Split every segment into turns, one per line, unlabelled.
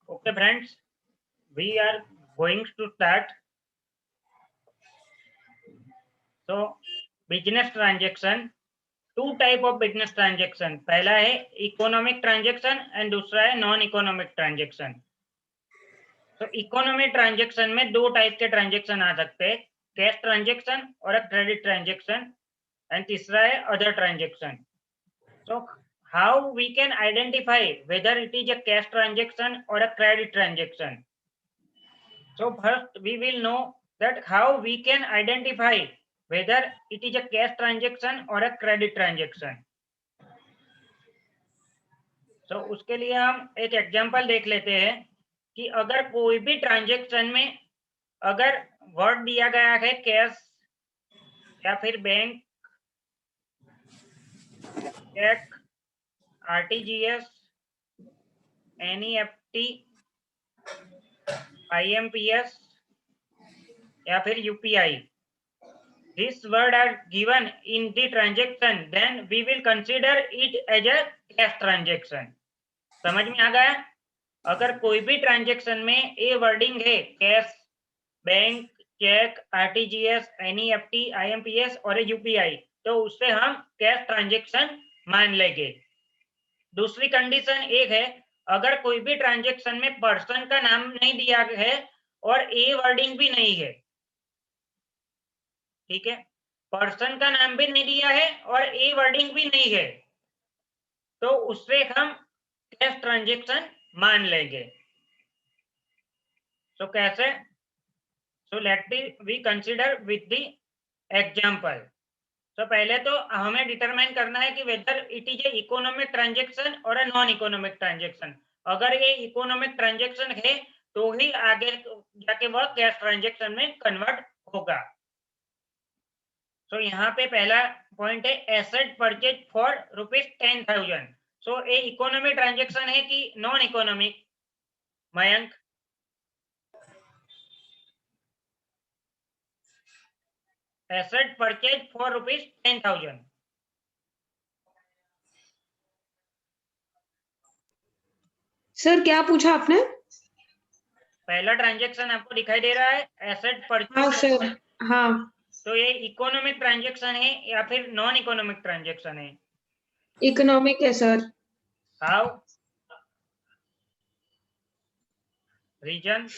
Okay, friends, we are going to start. So, business transaction, two type of business transaction. पहला है economic transaction and दूसरा है non economic transaction. तो economic transaction में दो type के ट्रांजेक्शन आ सकते हैं, कैश ट्रांजेक्शन और क्रेडिट ट्रांजेक्शन, एंड तीसरा है other transaction. So, how we can identify whether it is a cash transaction or a credit transaction? So first we will know that how we can identify whether it is a cash transaction or a credit transaction. So उसके लिए हम एक example देख लेते हैं कि अगर कोई भी ट्रांजेक्शन में अगर वर्ड दिया गया है कैश या फिर bank, cheque, RTGS, NEFT, IMPS या फिर UPI, this word are given in the transaction, then we will consider it as a cash transaction. समझ में आ गया? अगर कोई भी ट्रांजेक्शन में ए वर्डिंग है cash, bank, cheque, RTGS, NEFT, IMPS और यूपीआई, तो उससे हम कैश ट्रांजेक्शन मान लेंगे. दूसरी कंडीशन एक है, अगर कोई भी ट्रांजेक्शन में पर्सन का नाम नहीं दिया है और ए वर्डिंग भी नहीं है, ठीक है, पर्सन का नाम भी नहीं दिया है और ए वर्डिंग भी नहीं है, तो उससे हम कैश ट्रांजेक्शन मान लेंगे. सो कैसे? So let we consider with the example. तो पहले तो हमें डिटरमाइन करना है कि whether it is a economic transaction और अ नॉन इकोनॉमिक ट्रांजेक्शन. अगर ये इकोनॉमिक ट्रांजेक्शन है तो ही आगे जाके वह कैश ट्रांजेक्शन में कन्वर्ट होगा. सो यहाँ पे पहला पॉइंट है एसेट परचेज फॉर ₹10,000. सो ये इकोनॉमिक ट्रांजेक्शन है कि non economic, Mayank? Asset purchase for ₹10,000.
Sir क्या पूछा आपने?
पहला ट्रांजेक्शन आपको दिखाई दे रहा है एसेट परचेज.
हाँ सर, हाँ.
तो ये इकोनॉमिक ट्रांजेक्शन है या फिर नॉन इकोनॉमिक ट्रांजेक्शन है?
इकोनॉमिक है सर.
हाउ? रीजन?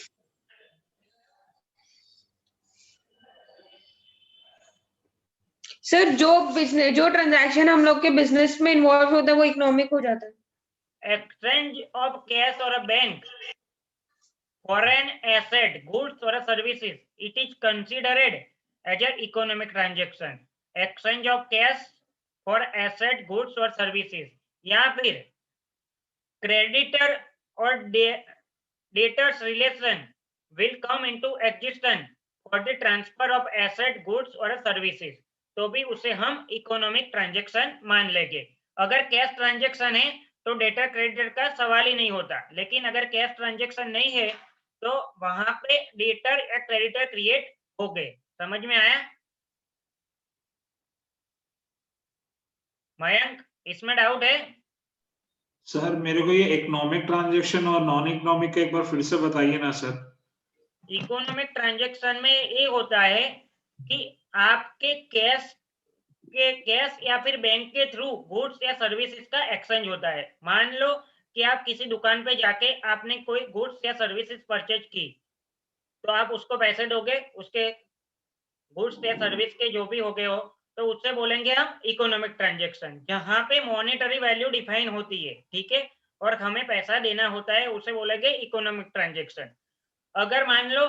सर जो ट्रांजैक्शन हम लोग के बिजनेस में इन्वॉल्व होता है वो इकोनॉमिक हो जाता है.
एक्सचेंज ऑफ कैश और a bank for an asset, goods or services, it is considered as an economic transaction. Exchange of cash for asset, goods or services, या फिर creditor or debtors relation will come into existence for the transfer of asset, goods or services, तो भी उसे हम economic transaction मान लेंगे. अगर cash transaction है तो डेटर क्रेडिटर का सवाल ही नहीं होता, लेकिन अगर कैश ट्रांजेक्शन नहीं है तो वहां पे डेटर या क्रेडिटर क्रिएट हो गए. समझ में आया मयंक? इसमें डाउट है?
सर मेरे को ये इकोनॉमिक ट्रांजैक्शन और नॉन इकोनॉमिक एक बार फिर से बताइए ना सर.
इकोनॉमिक ट्रांजेक्शन में ये होता है कि आपके कैश या फिर बैंक के थ्रू गुड्स या सर्विसेज का एक्सचेंज होता है. मान लो कि आप किसी दुकान पे जाके आपने कोई गुड्स या सर्विसेज परचेज की, तो आप उसको पैसे दोगे, उसके गुड्स या सर्विस के जो भी हो गए हो, तो उससे बोलेंगे हम इकोनॉमिक ट्रांजेक्शन. जहां पे मॉनेटरी वैल्यू डिफाइन होती है, ठीक है, और हमें पैसा देना होता है, उसे बोलेंगे इकोनॉमिक ट्रांजेक्शन. अगर मान लो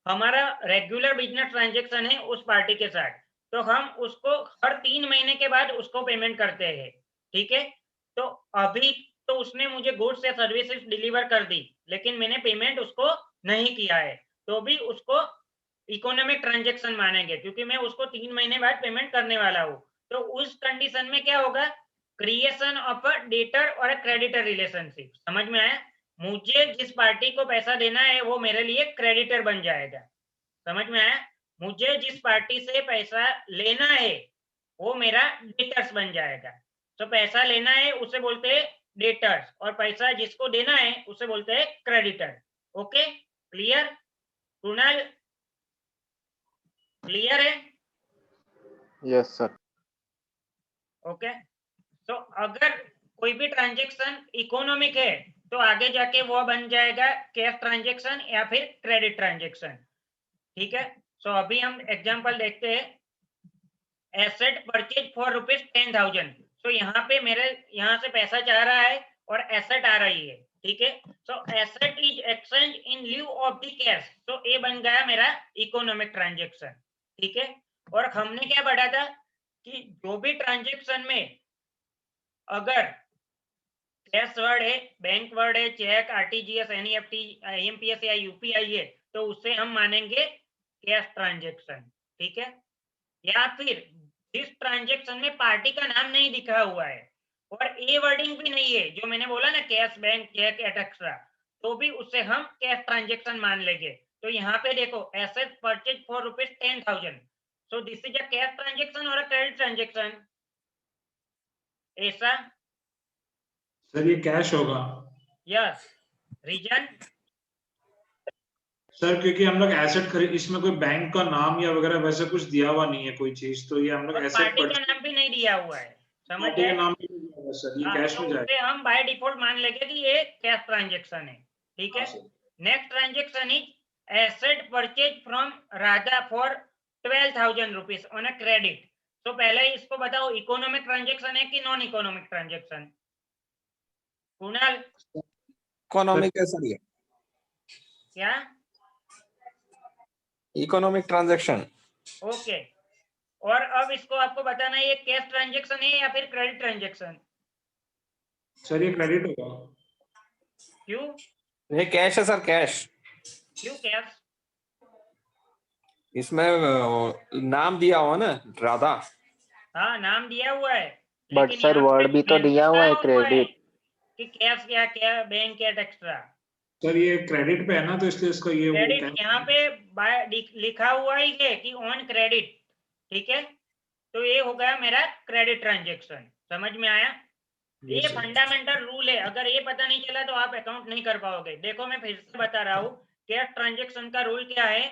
हमारा रेगुलर बिजनेस ट्रांजेक्शन है उस पार्टी के साथ, तो हम उसको हर 3 महीने के बाद उसको पेमेंट करते हैं, ठीक है. तो अभी तो उसने मुझे गुड्स या सर्विसेज डिलीवर कर दी, लेकिन मैंने पेमेंट उसको नहीं किया है, तो भी उसको इकोनॉमिक ट्रांजेक्शन मानेंगे, क्योंकि मैं उसको 3 महीने बाद पेमेंट करने वाला हूँ. तो उस कंडीशन में क्या होगा? क्रिएशन ऑफ अ डेटर और अ क्रेडिटर रिलेशनशिप. समझ में आया? मुझे जिस पार्टी को पैसा देना है वो मेरे लिए क्रेडिटर बन जाएगा. समझ में आया? मुझे जिस पार्टी से पैसा लेना है वो मेरा डेटर्स बन जाएगा. तो पैसा लेना है उसे बोलते हैं डेटर्स, और पैसा जिसको देना है उसे बोलते हैं creditor. Okay, clear? Kunal, clear है?
Yes sir.
ओके, तो अगर कोई भी ट्रांजेक्शन इकोनॉमिक है तो आगे जाके वो बन जाएगा कैश ट्रांजेक्शन या फिर क्रेडिट ट्रांजेक्शन। ठीक है, सो अभी हम एग्जांपल देखते हैं। Asset purchase for ₹10,000। सो यहाँ पे मेरे यहाँ से पैसा जा रहा है और एसेट आ रही है। ठीक है, so asset is exchange in lieu of the cash. तो ये बन गया मेरा इकोनॉमिक ट्रांजेक्शन। ठीक है, और हमने क्या पढ़ा था कि जो भी ट्रांजेक्शन में अगर कैश वर्ड है, बैंक वर्ड है, चेक, आरटीजीएस, एनईएफटी, आईएमपीएस या यूपीआई है, तो उसे हम मानेंगे कैश ट्रांजेक्शन। ठीक है, या फिर जिस ट्रांजेक्शन में पार्टी का नाम नहीं दिखा हुआ है और ए वर्डिंग भी नहीं है, जो मैंने बोला ना कैश, बैंक, चेक एक्सेट्रा, तो भी उसे हम कैश ट्रांजेक्शन मान लेंगे। तो यहाँ पे देखो, asset purchase for ₹10,000, so this is a cash transaction और अ क्रेडिट ट्रांजेक्शन। ऐसा?
सर ये कैश होगा।
Yes, reason?
सर क्योंकि हम लोग एसेट खरीद, इसमें कोई बैंक का नाम या वगैरह वैसे कुछ दिया हुआ नहीं है कोई चीज, तो ये हम लोग
और
एसेट
पार्टी का नाम भी नहीं दिया हुआ है, समझ
पार्टी का
गए?
नाम नहीं दिया हुआ सर, ये
हाँ,
कैश
तो
में जाएगा।
उसे हम बाय डिफॉल्ट मान लेंगे कि ये कैश ट्रांजेक्शन है। ठीक है,
हाँ sir.
Next transaction is asset purchase from Radha for ₹12,000 on a credit. तो पहले इसको बताओ, इकोनॉमिक ट्रांजेक्शन है कि non economic transaction? Kunal,
economic है सर ये,
क्या?
Economic transaction.
ओके, और अब इसको आपको बताना है ये कैश ट्रांजेक्शन है या फिर क्रेडिट ट्रांजेक्शन?
सर ये क्रेडिट होगा।
क्यों?
ये कैश है सर, कैश।
क्यों कैश?
इसमें नाम दिया हुआ ना, राधा।
हाँ, नाम दिया हुआ है,
बट
लेकिन
सर
यहाँ
वर्ड
पे
भी तो दिया हुआ है
mention कहाँ
क्रेडिट।
कि कैश क्या क्या, बैंक क्या, एक्स्ट्रा।
सर ये क्रेडिट पे है ना, तो इसलिए इसका ये वो
क्रेडिट यहाँ पे लिखा हुआ ही है कि ऑन क्रेडिट। ठीक है, तो ये हो गया मेरा क्रेडिट ट्रांजेक्शन। समझ में आया? ये फंडामेंटल रूल है, अगर ये पता नहीं चला तो आप अकाउंट नहीं कर पाओगे। देखो मैं फिर से बता रहा हूँ, कैश ट्रांजेक्शन का रूल क्या है।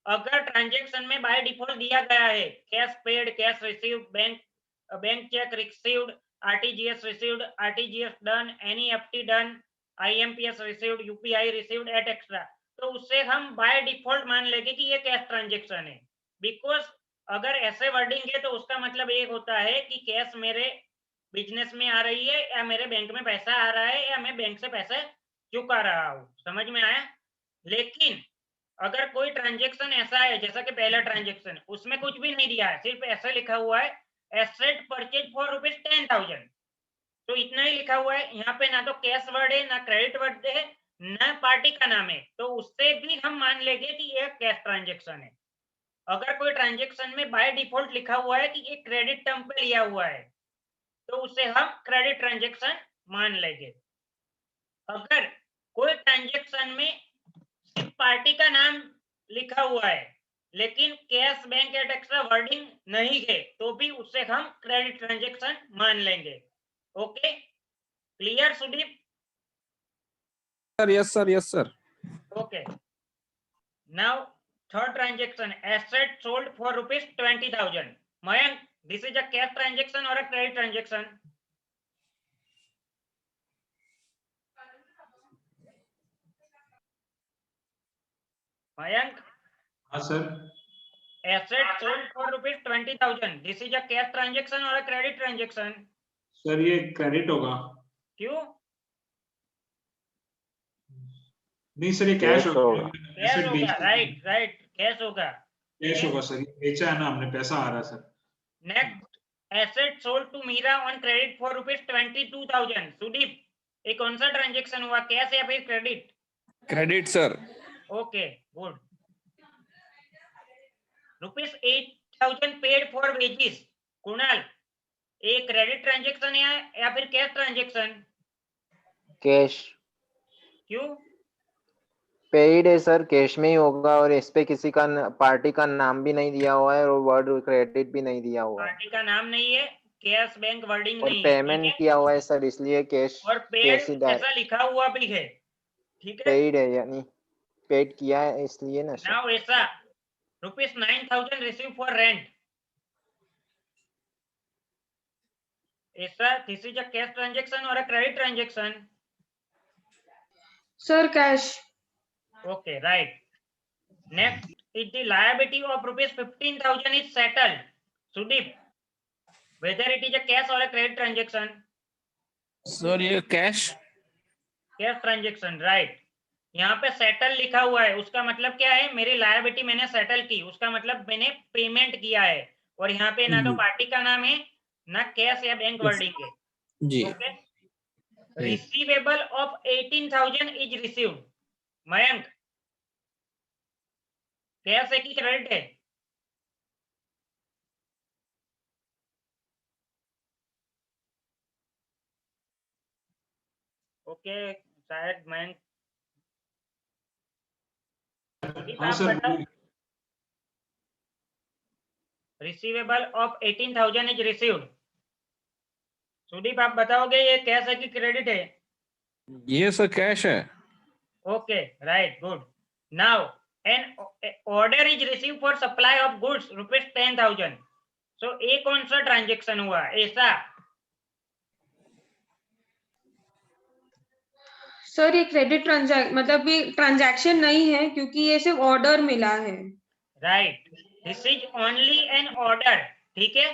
अगर ट्रांजेक्शन में बाय डिफॉल्ट दिया गया है cash paid, cash received, bank cheque received, RTGS received, RTGS done, NEFT done, IMPS received, UPI received etcetera, तो उससे हम बाय डिफॉल्ट मान लेंगे कि ये कैश ट्रांजेक्शन है। बिकॉज अगर ऐसे वर्डिंग है तो उसका मतलब ये होता है कि कैश मेरे बिजनेस में आ रही है या मेरे बैंक में पैसा आ रहा है या मैं बैंक से पैसे चुका रहा हूँ। समझ में आया? लेकिन अगर कोई ट्रांजेक्शन ऐसा है जैसा कि पहला ट्रांजेक्शन, उसमें कुछ भी नहीं दिया है, सिर्फ ऐसा लिखा हुआ है एसेट परचेज फॉर ₹10,000, तो इतना ही लिखा हुआ है यहाँ पे, ना तो कैश वर्ड है, ना क्रेडिट वर्ड है, ना पार्टी का नाम है, तो उससे भी हम मान लेंगे कि ये कैश ट्रांजेक्शन है। अगर कोई ट्रांजेक्शन में बाय डिफॉल्ट लिखा हुआ है कि ये क्रेडिट टर्म पे लिया हुआ है, तो उसे हम क्रेडिट ट्रांजेक्शन मान लेंगे। अगर कोई ट्रांजेक्शन में सिर्फ पार्टी का नाम लिखा हुआ है लेकिन कैश, बैंक या एक्स्ट्रा वर्डिंग नहीं है, तो भी उसे हम क्रेडिट ट्रांजेक्शन मान लेंगे। Okay, clear Sudeep?
Sir yes sir, yes sir.
Okay, now third transaction, asset sold for ₹20,000। Mayank, this is a cash transaction और अ क्रेडिट ट्रांजेक्शन? मयंक,
हाँ sir.
asset sold for ₹20,000, this is a cash transaction or a credit transaction?
Sir ये credit होगा।
क्यों?
नहीं sir ये cash होगा।
Cash
asset
होगा,
बेचा,
राइट राइट, कैश होगा।
कैश होगा सर, ये बेचा है ना हमने, पैसा आ रहा है sir.
Next, asset sold to Meera on credit for ₹22,000। Sudeep, ये कौन सा ट्रांजेक्शन हुआ, कैश या फिर credit?
Credit sir.
Okay, good. ₹8,000 paid for wages. Kunal, ये क्रेडिट ट्रांजेक्शन है या फिर कैश ट्रांजेक्शन?
कैश।
क्यों?
पेड है सर, कैश में ही होगा, और इस पे किसी का पार्टी का नाम भी नहीं दिया हुआ है और वर्ड क्रेडिट भी नहीं दिया हुआ है।
पार्टी का नाम नहीं है, कैश बैंक वर्डिंग
और
नहीं है, ठीक
पेमेंट
है?
किया हुआ है सर, इसलिए कैश
और
कैश
पेड ऐसा लिखा हुआ भी है, ठीक है?
पेड है, यानी पेड किया है इसलिए ना सर।
नाउ ऐसा ₹9,000 रिसीव फॉर रेंट, ऐसा this is a cash transaction और a credit transaction?
Sir, cash.
Okay, right. Next is the liability of ₹15,000 is settled. Sudeep, whether it is a cash or a credit transaction?
Sir ये cash.
Cash transaction, right. यहाँ पे settle लिखा हुआ है, उसका मतलब क्या है? मेरी लायबिलिटी मैंने सेटल की, उसका मतलब मैंने पेमेंट किया है। और यहाँ पे ना तो पार्टी का नाम है, ना कैश या बैंक वर्डिंग है।
जी।
Okay. Receivable of 18,000 is received. Mayank, cash है कि क्रेडिट है? ओके, शायद मयंक।
हाँ
आप
सर,
बताओ। Receivable of 18,000 is received. Sudeep, आप बताओगे ये कैश है कि क्रेडिट है?
ये सर कैश है।
Okay, right, good. Now an order is receive for supply of goods ₹10,000। So ये कौन सा ट्रांजेक्शन हुआ ऐसा?
सर ये क्रेडिट मतलब ये ट्रांजैक्शन नहीं है क्योंकि ये सिर्फ ऑर्डर मिला है।
Right, this is only an order, ठीक है?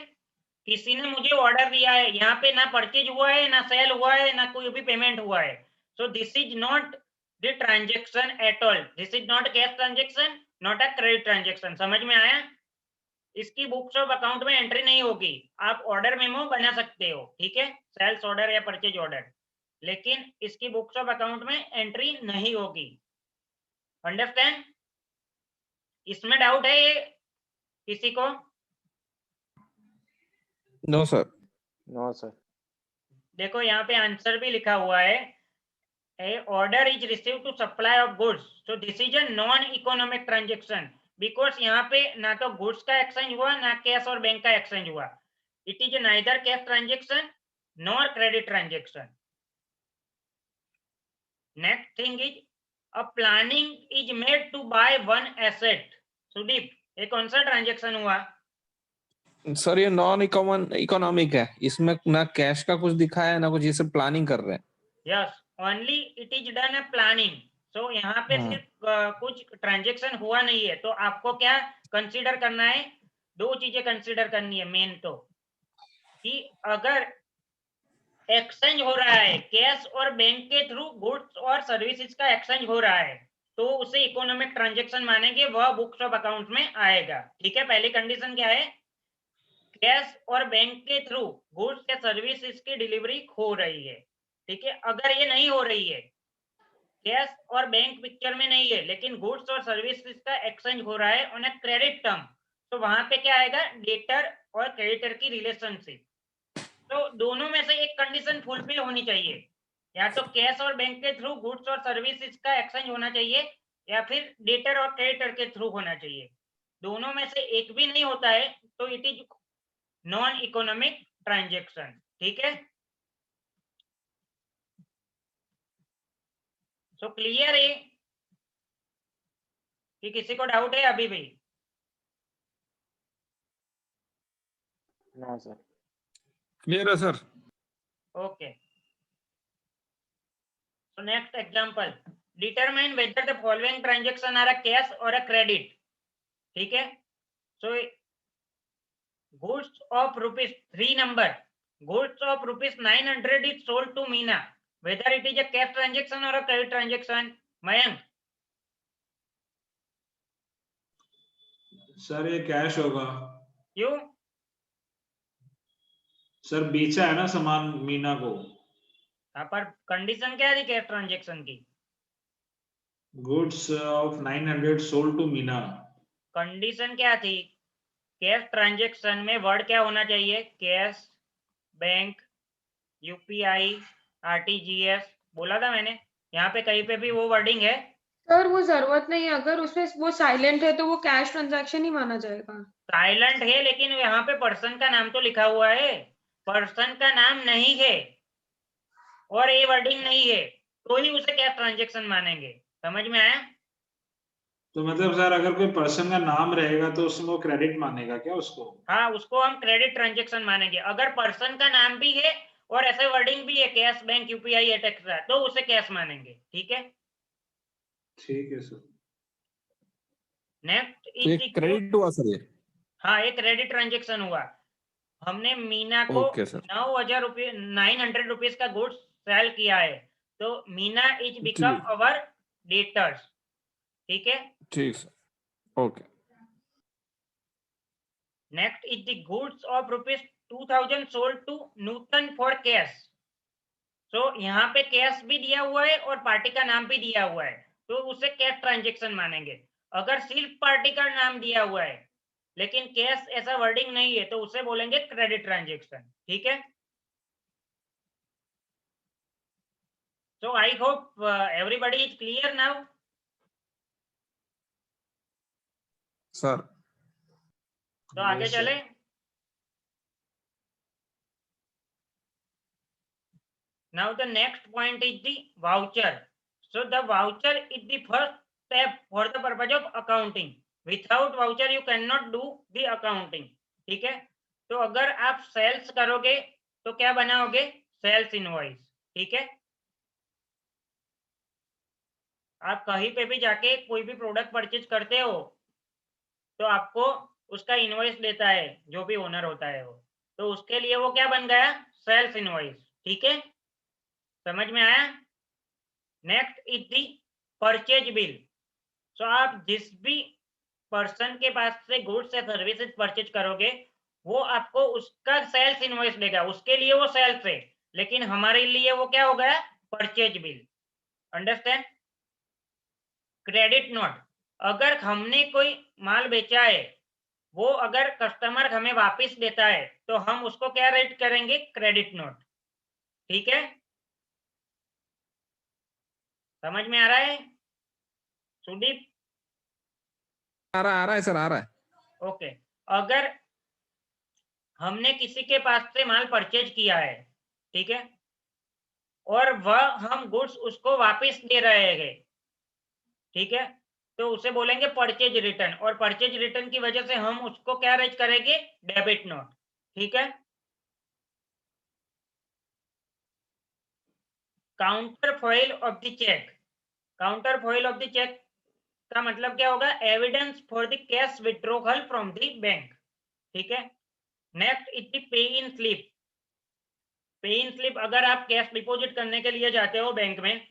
किसी ने मुझे ऑर्डर दिया है, यहाँ पे ना परचेज हुआ है, ना सेल हुआ है, ना कोई भी पेमेंट हुआ है। So this is not the transaction at all. This is not cash transaction, not a credit transaction. समझ में आया? इसकी बुक्स ऑफ अकाउंट में एंट्री नहीं होगी। आप ऑर्डर मेमो बना सकते हो, ठीक है, सेल्स ऑर्डर या परचेज ऑर्डर, लेकिन इसकी बुक्स ऑफ अकाउंट में एंट्री नहीं होगी। अंडरस्टैंड? इसमें डाउट है ये किसी को?
No sir.
No sir.
देखो यहाँ पे आंसर भी लिखा हुआ है, a order is receive to supply of goods, so this is a non economic transaction, because यहाँ पे ना तो गुड्स का एक्सचेंज हुआ, ना कैश और बैंक का एक्सचेंज हुआ। It is neither cash transaction nor credit transaction. Next thing is a planning is made to buy one asset. Sudeep, ये कौन सा ट्रांजेक्शन हुआ?
सर ये नॉन इकोनॉमिक है, इसमें ना कैश का कुछ दिखा है ना कुछ, ये सब प्लानिंग कर रहे हैं।
Yes, only it is done a planning. So यहाँ पे सिर्फ कुछ ट्रांजेक्शन हुआ नहीं है, तो आपको क्या कंसीडर करना है? दो चीजें कंसीडर करनी है मेन, तो कि अगर एक्सचेंज हो रहा है कैश और बैंक के थ्रू, गुड्स और सर्विसेज का एक्सचेंज हो रहा है, तो उसे इकोनॉमिक ट्रांजेक्शन मानेंगे, वह बुक्स ऑफ अकाउंट में आएगा, ठीक है? पहली कंडीशन क्या है? कैश और बैंक के थ्रू गुड्स या सर्विसेज की डिलीवरी हो रही है, ठीक है? अगर ये नहीं हो रही है, कैश और बैंक पिक्चर में नहीं है, लेकिन गुड्स और सर्विसेज का एक्सचेंज हो रहा है ऑन अ क्रेडिट टर्म, तो वहां पे क्या आएगा? डेटर और क्रेडिटर की रिलेशनशिप। तो दोनों में से एक कंडीशन फुलफिल होनी चाहिए, या तो कैश और बैंक के थ्रू गुड्स और सर्विसेज का एक्सचेंज होना चाहिए, या फिर डेटर और क्रेडिटर के थ्रू होना चाहिए। दोनों में से एक भी नहीं होता है तो it is non economic transaction, ठीक है? सो क्लियर है कि किसी को डाउट है अभी भी?
No sir.
क्लियर है sir.
Okay. So next example, determine whether the following transaction are a cash or a credit. ठीक है? So goods of ₹3 number, goods of ₹900 is sold to Meena. Whether it is a cash transaction or a credit transaction? Mayank?
Sir ये cash होगा।
क्यों?
Sir बेचा है ना सामान मीना को।
यहाँ पर कंडीशन क्या थी कैश ट्रांजेक्शन की?
Goods of 900 sold to Meena.
Condition क्या थी? कैश ट्रांजेक्शन में वर्ड क्या होना चाहिए? कैश, बैंक, यूपीआई, आरटीजीएस बोला था मैंने। यहाँ पे कहीं पे भी वो वर्डिंग है?
सर वो जरूरत नहीं है, अगर उसमें वो साइलेंट है तो वो कैश ट्रांजैक्शन ही माना जाएगा।
साइलेंट है, लेकिन यहाँ पे पर्सन का नाम तो लिखा हुआ है। पर्सन का नाम नहीं है और ये वर्डिंग नहीं है तो ही उसे कैश ट्रांजेक्शन मानेंगे। समझ में आया?
तो मतलब सर अगर कोई पर्सन का नाम रहेगा तो उसमें वो क्रेडिट मानेगा क्या उसको?
हाँ, उसको हम क्रेडिट ट्रांजेक्शन मानेंगे। अगर पर्सन का नाम भी है और ऐसे वर्डिंग भी है कैश, बैंक, यूपीआई एटसेट्रा, तो उसे कैश मानेंगे। ठीक है,
ठीक है सर।
नेक्स्ट
तो ये
इज द
क्रेडिट हुआ सर ये?
हाँ, एक क्रेडिट ट्रांजेक्शन हुआ। हमने मीना को
ओके सर।
900 रुपीज का गुड्स सेल किया है, तो मीना इज बिकम
ठीक
अवर डेटर्स। ठीक है,
ठीक sir, okay.
Next is the goods of ₹2000 sold to Nutan for cash. तो यहाँ पे कैश भी दिया हुआ है और पार्टी का नाम भी दिया हुआ है, तो उसे कैश ट्रांजेक्शन मानेंगे। अगर सिर्फ पार्टी का नाम दिया हुआ है लेकिन कैश ऐसा वर्डिंग नहीं है तो उसे बोलेंगे क्रेडिट ट्रांजेक्शन। ठीक है, so I hope everybody is clear now.
Sir
तो आगे
Yes, sir.
चले। Now the next point is the voucher. So the voucher is the first step for the purpose of accounting. Without voucher you cannot do the accounting. ठीक है, तो अगर आप sales करोगे तो क्या बनाओगे? Sales invoice. ठीक है, आप कहीं पे भी जाके कोई भी प्रोडक्ट परचेज करते हो तो आपको उसका इनवॉइस देता है जो भी ओनर होता है वो, तो उसके लिए वो क्या बन गया? Sales invoice. ठीक है, समझ में आया? Next is the purchase bill. So आप जिस भी पर्सन के पास से गुड्स या सर्विसेज परचेज करोगे वो आपको उसका सेल्स इनवॉइस देगा, उसके लिए वो सेल्स है, लेकिन हमारे लिए वो क्या हो गया? Purchase bill. Understand? Credit note, अगर हमने कोई माल बेचा है वो अगर कस्टमर हमें वापस देता है तो हम उसको क्या रेट करेंगे? Credit note. ठीक है, समझ में आ रहा है सुदीप?
आ रहा है सर, आ रहा है।
ओके, अगर हमने किसी के पास से माल परचेज किया है, ठीक है, और वह हम गुड्स उसको वापस दे रहे हैं, ठीक है, तो उसे बोलेंगे परचेज रिटर्न, और परचेज रिटर्न की वजह से हम उसको क्या रेट करेंगे? Debit note. ठीक है, counterfoil of the cheque. Counterfoil of the cheque का मतलब क्या होगा? Evidence for the cash withdrawal from the bank. ठीक है, next is the pay in slip. पे इन स्लिप, अगर आप कैश डिपॉजिट करने के लिए जाते हो बैंक में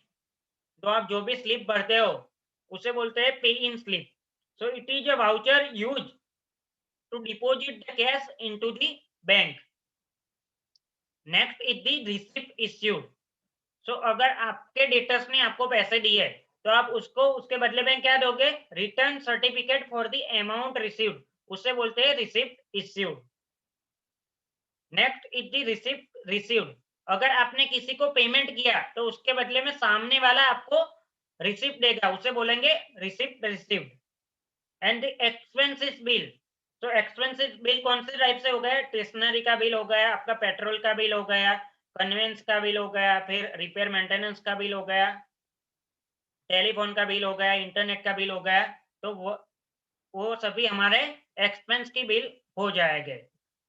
तो आप जो भी स्लिप भरते हो उसे बोलते हैं pay in slip. So it is a voucher use to deposit the cash into the bank. Next is the receipt issued. So अगर आपके डेटर्स ने आपको पैसे दिए तो आप उसको उसके बदले में क्या दोगे? Return certificate for the amount received, उसे बोलते हैं receipt issued. Next is the receipt received, अगर आपने किसी को पेमेंट किया तो उसके बदले में सामने वाला आपको रिसिप्ट देगा, उसे बोलेंगे receipt received. And the expenses bill, तो एक्सपेंसेस बिल कौन से टाइप से हो गया? स्टेशनरी का बिल हो गया, आपका पेट्रोल का बिल हो गया, कन्वेंस का बिल हो गया, फिर रिपेयर मेंटेनेंस का बिल हो गया, टेलीफोन का बिल हो गया, इंटरनेट का बिल हो गया, तो वो सभी हमारे एक्सपेंस की बिल हो जाएंगे।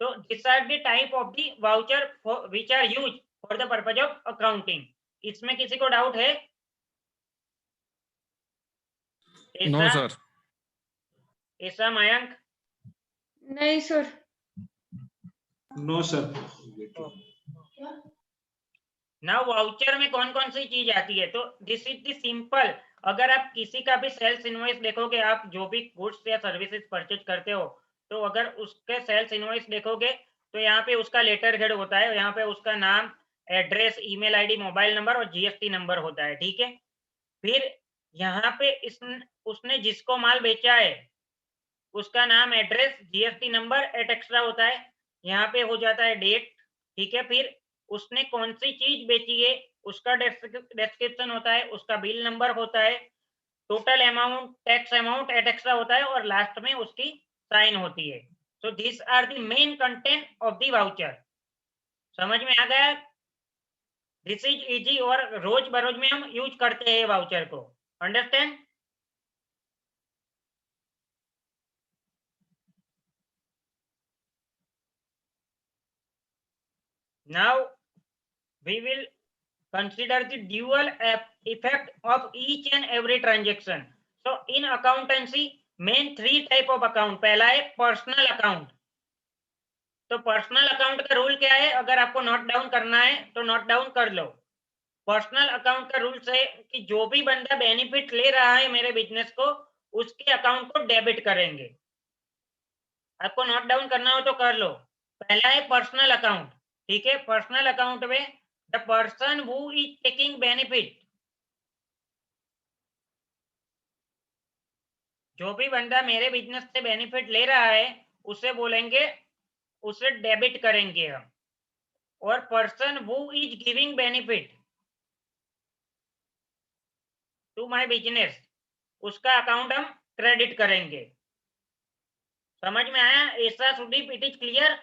तो this are the type of the voucher which are used for the purpose of accounting. इसमें किसी को डाउट है?
नो
ऐसा
सर।
ऐसा मयंक?
नहीं sir.
No sir.
Now voucher में कौन कौन सी चीज आती है? तो दिस इज द सिंपल, अगर आप किसी का भी सेल्स इनवॉइस देखोगे, आप जो भी गुड्स या सर्विसेज परचेज करते हो तो अगर उसके सेल्स इनवॉइस देखोगे तो यहाँ पे उसका लेटर हेड होता है, यहाँ पे उसका नाम, address, email ID, mobile number और जीएसटी नंबर होता है। ठीक है, फिर यहाँ पे उसने जिसको माल बेचा है उसका नाम, एड्रेस, जीएसटी नंबर एटसेट्रा होता है, यहाँ पे हो जाता है डेट। ठीक है, फिर उसने कौन सी चीज बेची है उसका डिस्क्रिप्शन होता है, उसका बिल नंबर होता है, total amount, tax amount etcetera होता है, और लास्ट में उसकी साइन होती है। So this are the main content of the voucher. समझ में आ गया? दिस इज इजी और रोज बरोज में हम यूज करते हैं वाउचर को। Understand? Now we will consider the dual effect of each and every transaction. So in accountancy main 3 type of account. पहला है पर्सनल अकाउंट। तो पर्सनल अकाउंट का रूल क्या है? अगर आपको नोट डाउन करना है तो नोट डाउन कर लो। पर्सनल अकाउंट का रूल्स है कि जो भी बंदा बेनिफिट ले रहा है मेरे बिजनेस को, उसके अकाउंट को डेबिट करेंगे। आपको नोट डाउन करना हो तो कर लो। पहला है पर्सनल अकाउंट, ठीक है। पर्सनल अकाउंट में the person who is taking benefit, जो भी बंदा मेरे बिजनेस से बेनिफिट ले रहा है उसे बोलेंगे, उसे डेबिट करेंगे हम। और person who is giving benefit to my business, उसका अकाउंट हम क्रेडिट करेंगे। समझ में आया? ऐसा Sudeep, it is clear?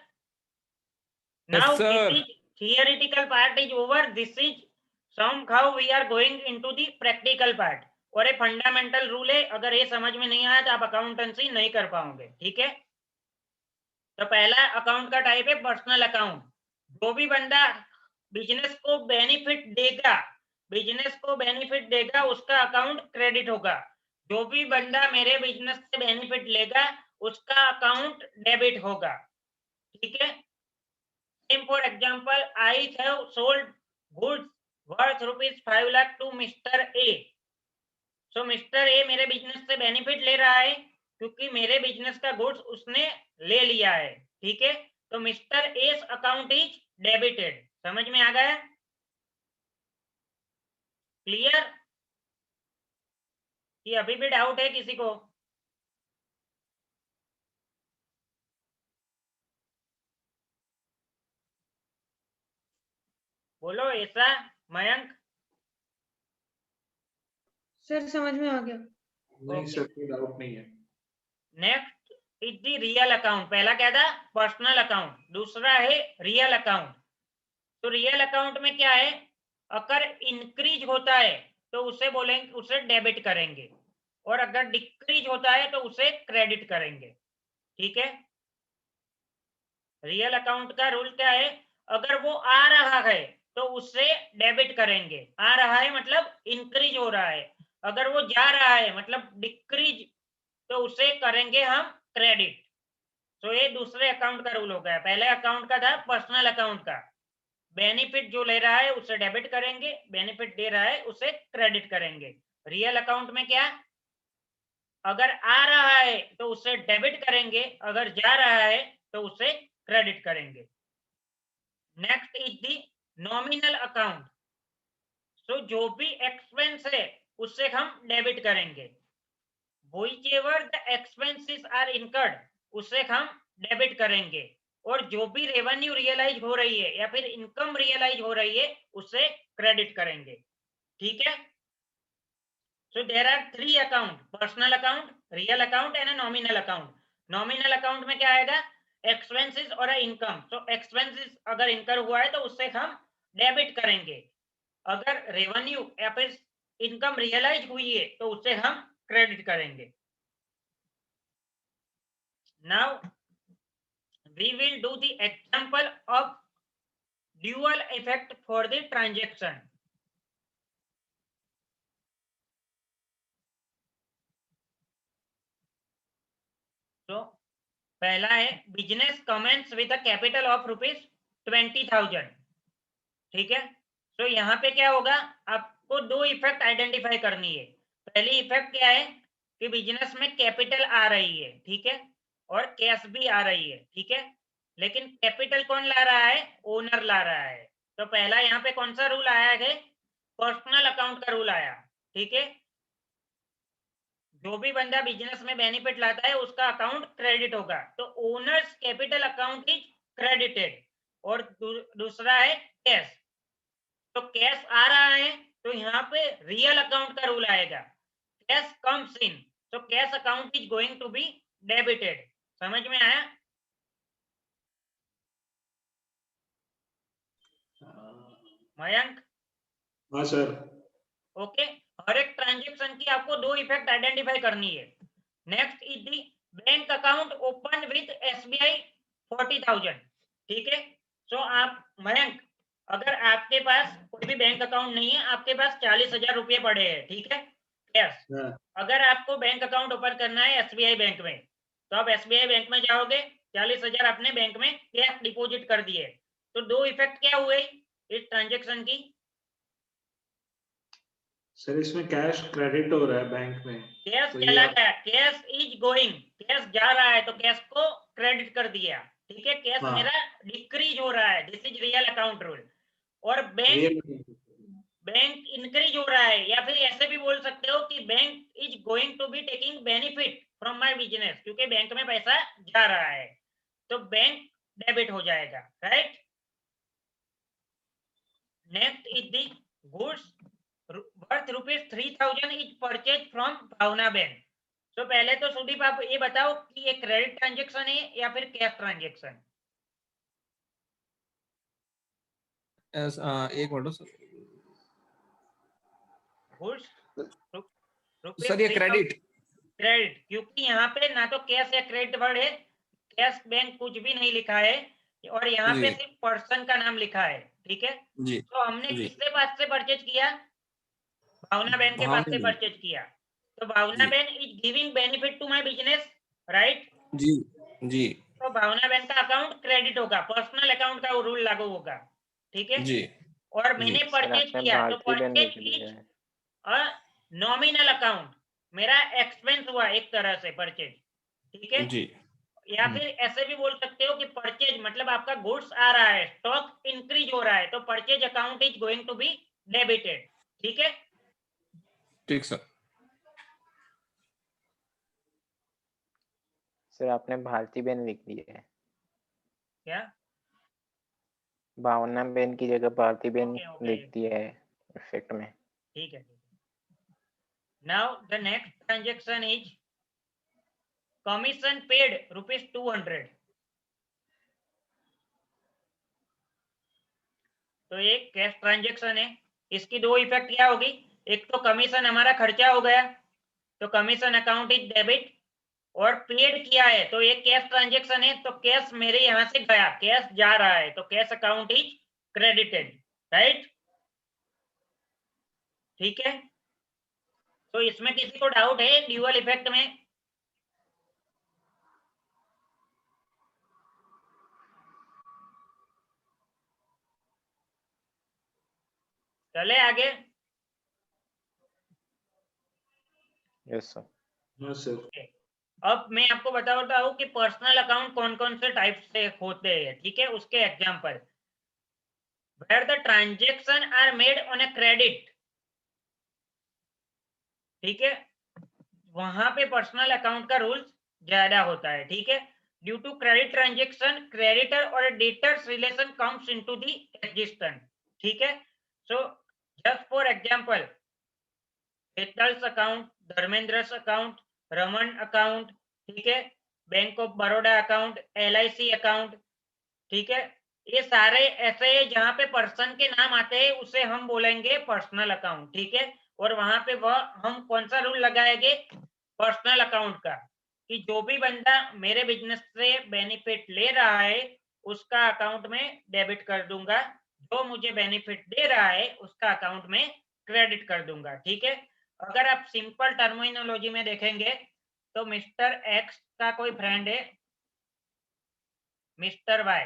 Now this is theoretical part is over, this is somehow we are going into the practical part। और ये फंडामेंटल रूल है, अगर ये समझ में नहीं आया तो आप अकाउंटेंसी नहीं कर पाओगे, ठीक है। तो पहला अकाउंट का टाइप है पर्सनल अकाउंट। जो भी बंदा बिजनेस को बेनिफिट देगा, बिजनेस को बेनिफिट देगा, उसका अकाउंट क्रेडिट होगा। जो भी बंदा मेरे बिजनेस से बेनिफिट लेगा उसका अकाउंट डेबिट होगा, ठीक है। Same for example, I have sold goods worth ₹5 lakh to mister A. So mister A मेरे बिजनेस से बेनिफिट ले रहा है क्योंकि मेरे बिजनेस का गुड्स उसने ले लिया है, ठीक है। तो mister A account is debited. समझ में आ गया? क्लियर? कि अभी भी डाउट है किसी को? बोलो ऐसा। मयंक?
सर समझ में आ गया।
नहीं सर, कोई डाउट नहीं है।
Next is the real account. पहला क्या था? Personal account. दूसरा है रियल अकाउंट। तो रियल अकाउंट में क्या है? अगर इंक्रीज होता है तो उसे बोलेंगे, उसे डेबिट करेंगे। और अगर डिक्रीज होता है तो उसे क्रेडिट करेंगे, ठीक है। रियल अकाउंट का रूल क्या है? अगर वो आ रहा है तो उससे डेबिट करेंगे। आ रहा है मतलब इंक्रीज हो रहा है। अगर वो जा रहा है मतलब डिक्रीज, तो उसे करेंगे हम क्रेडिट। तो ये दूसरे अकाउंट का रूल हो गया। पहले अकाउंट का था पर्सनल अकाउंट का, बेनिफिट जो ले रहा है उसे डेबिट करेंगे, बेनिफिट दे रहा है उसे क्रेडिट करेंगे। रियल अकाउंट में क्या? अगर आ रहा है तो उसे डेबिट करेंगे, अगर जा रहा है तो उसे क्रेडिट करेंगे। Next is the nominal account. So जो भी एक्सपेंस है उससे हम डेबिट करेंगे। Whichever the expenses are incurred, उसे हम डेबिट करेंगे। और जो भी रेवेन्यू रियलाइज हो रही है या फिर इनकम रियलाइज हो रही है उसे क्रेडिट करेंगे, ठीक है। So there are 3 account: personal account, real account and a nominal account. Nominal account में क्या आएगा? Expenses और income. So expenses अगर incur हुआ है तो उससे हम डेबिट करेंगे। अगर रेवेन्यू या फिर इनकम रियलाइज हुई है तो उससे हम क्रेडिट करेंगे। Now we will do the example of dual effect for the transaction. तो पहला है business commence with a capital of ₹20,000, ठीक है। तो यहाँ पे क्या होगा? आपको 2 इफेक्ट आइडेंटिफाई करनी है। पहली इफेक्ट क्या है कि बिजनेस में कैपिटल आ रही है, ठीक है, और कैश भी आ रही है, ठीक है। लेकिन कैपिटल कौन ला रहा है? ओनर ला रहा है। तो पहला यहाँ पे कौन सा रूल आया है? पर्सनल अकाउंट का रूल आया, ठीक है। जो भी बंदा बिजनेस में बेनिफिट लाता है उसका अकाउंट क्रेडिट होगा। तो owners capital account is credited. और दूसरा है कैश। तो कैश आ रहा है तो यहाँ पे रियल अकाउंट का रूल आएगा। कैश कम्स इन, तो cash account is going to be debited. समझ में आया? मयंक,
हाँ सर।
ओके। हर एक ट्रांजेक्शन की आपको दो इफेक्ट आइडेंटिफाई करनी है। Next is the bank account open with SBI 40,000, ठीक है। सो आप मयंक, अगर आपके पास कोई भी बैंक अकाउंट नहीं है, आपके पास 40,000 रुपये पड़े हैं, ठीक है, कैश।
हाँ,
अगर आपको बैंक अकाउंट ओपन करना है SBI बैंक में, तो आप SBI बैंक में जाओगे, 40,000 अपने बैंक में कैश डिपॉजिट कर दिए। तो दो इफेक्ट क्या हुए इस ट्रांजेक्शन की?
सर इसमें कैश क्रेडिट हो रहा है बैंक में,
कैश
तो
चला
ये
गया, कैश इज गोइंग, कैश जा रहा है तो कैश को क्रेडिट कर दिया, ठीक है। कैश
हाँ,
मेरा डिक्रीज हो रहा है, this is real account rule. और बैंक
रियल
बैंक इंक्रीज हो रहा है, या फिर ऐसे भी बोल सकते हो कि bank is going to be taking benefit from my business, क्योंकि बैंक में पैसा जा रहा है, तो बैंक डेबिट हो जाएगा, right. Next is the goods worth ₹3,000 is purchase from Bhavana bank. तो पहले तो सुदीप आप ये बताओ कि ये क्रेडिट ट्रांजेक्शन है या फिर कैश ट्रांजेक्शन?
एक मिनट सर।
गुड्स
सर ये क्रेडिट,
क्रेडिट, क्योंकि यहाँ पे ना तो कैश या क्रेडिट वर्ड है, कैश बैंक कुछ भी नहीं लिखा है, और यहाँ पे
जी
सिर्फ पर्सन का नाम लिखा है, ठीक है।
जी
तो हमने
जी,
किसके पास से परचेज किया? भावना बैंक के पास
भावना
से
जी
परचेज किया। तो Bhavna
ji
bank is giving benefit to my business, right.
जी जी
तो भावना बैंक का अकाउंट क्रेडिट होगा, पर्सनल अकाउंट का वो रूल लागू होगा, ठीक है।
जी
और
जी
मैंने
सर
परचेज
आपने
किया, तो
भारतीय बैंक
परचेज
लिख दिया
इज
है।
अ नॉमिनल अकाउंट, मेरा एक्सपेंस हुआ एक तरह से परचेज, ठीक है।
जी
या फिर ऐसे भी बोल सकते हो कि परचेज मतलब आपका गुड्स आ रहा है, स्टॉक इंक्रीज हो रहा है, तो purchase account is going to be debited, ठीक है।
ठीक सर।
सर आपने भारतीय बैंक लिख दिया है।
क्या?
भावना बैंक की जगह भारतीय बैंक
ओके ओके,
लिख दिया है इफेक्ट में।
ठीक है। Now the next transaction is commission paid ₹200। तो ये कैश ट्रांजेक्शन है, इसकी दो इफेक्ट क्या होगी? एक तो कमीशन हमारा खर्चा हो गया, तो कमीशन अकाउंट इज डेबिट, और पेड किया है तो ये कैश ट्रांजेक्शन है, तो कैश मेरे यहां से गया, कैश जा रहा है, तो cash account is credited, right, ठीक है। तो इसमें किसी को डाउट है ड्यूअल इफेक्ट में? चले आगे।
Yes sir.
हाँ सर।
Okay. अब मैं आपको बताता हूँ कि पर्सनल अकाउंट कौन कौन से टाइप से होते हैं, ठीक है, उसके example. Where the transaction are made on a credit, ठीक है, वहां पे पर्सनल अकाउंट का रूल ज्यादा होता है, ठीक है। Due to credit transaction, creditor और debtors relation comes into the existence, ठीक है। So just for example, Hetal's account, Dharmendra's account, Raman account, ठीक है, bank of Baroda account, LIC account, ठीक है। ये सारे ऐसे जहां पे पर्सन के नाम आते हैं उसे हम बोलेंगे पर्सनल अकाउंट, ठीक है। और वहां पे वह हम कौन सा रूल लगाएंगे? पर्सनल अकाउंट का, कि जो भी बंदा मेरे बिजनेस से बेनिफिट ले रहा है उसका अकाउंट में डेबिट कर दूंगा, जो मुझे बेनिफिट दे रहा है उसका अकाउंट में क्रेडिट कर दूंगा, ठीक है। अगर आप सिंपल टर्मिनोलॉजी में देखेंगे तो मिस्टर एक्स का कोई फ्रेंड है मिस्टर वाई,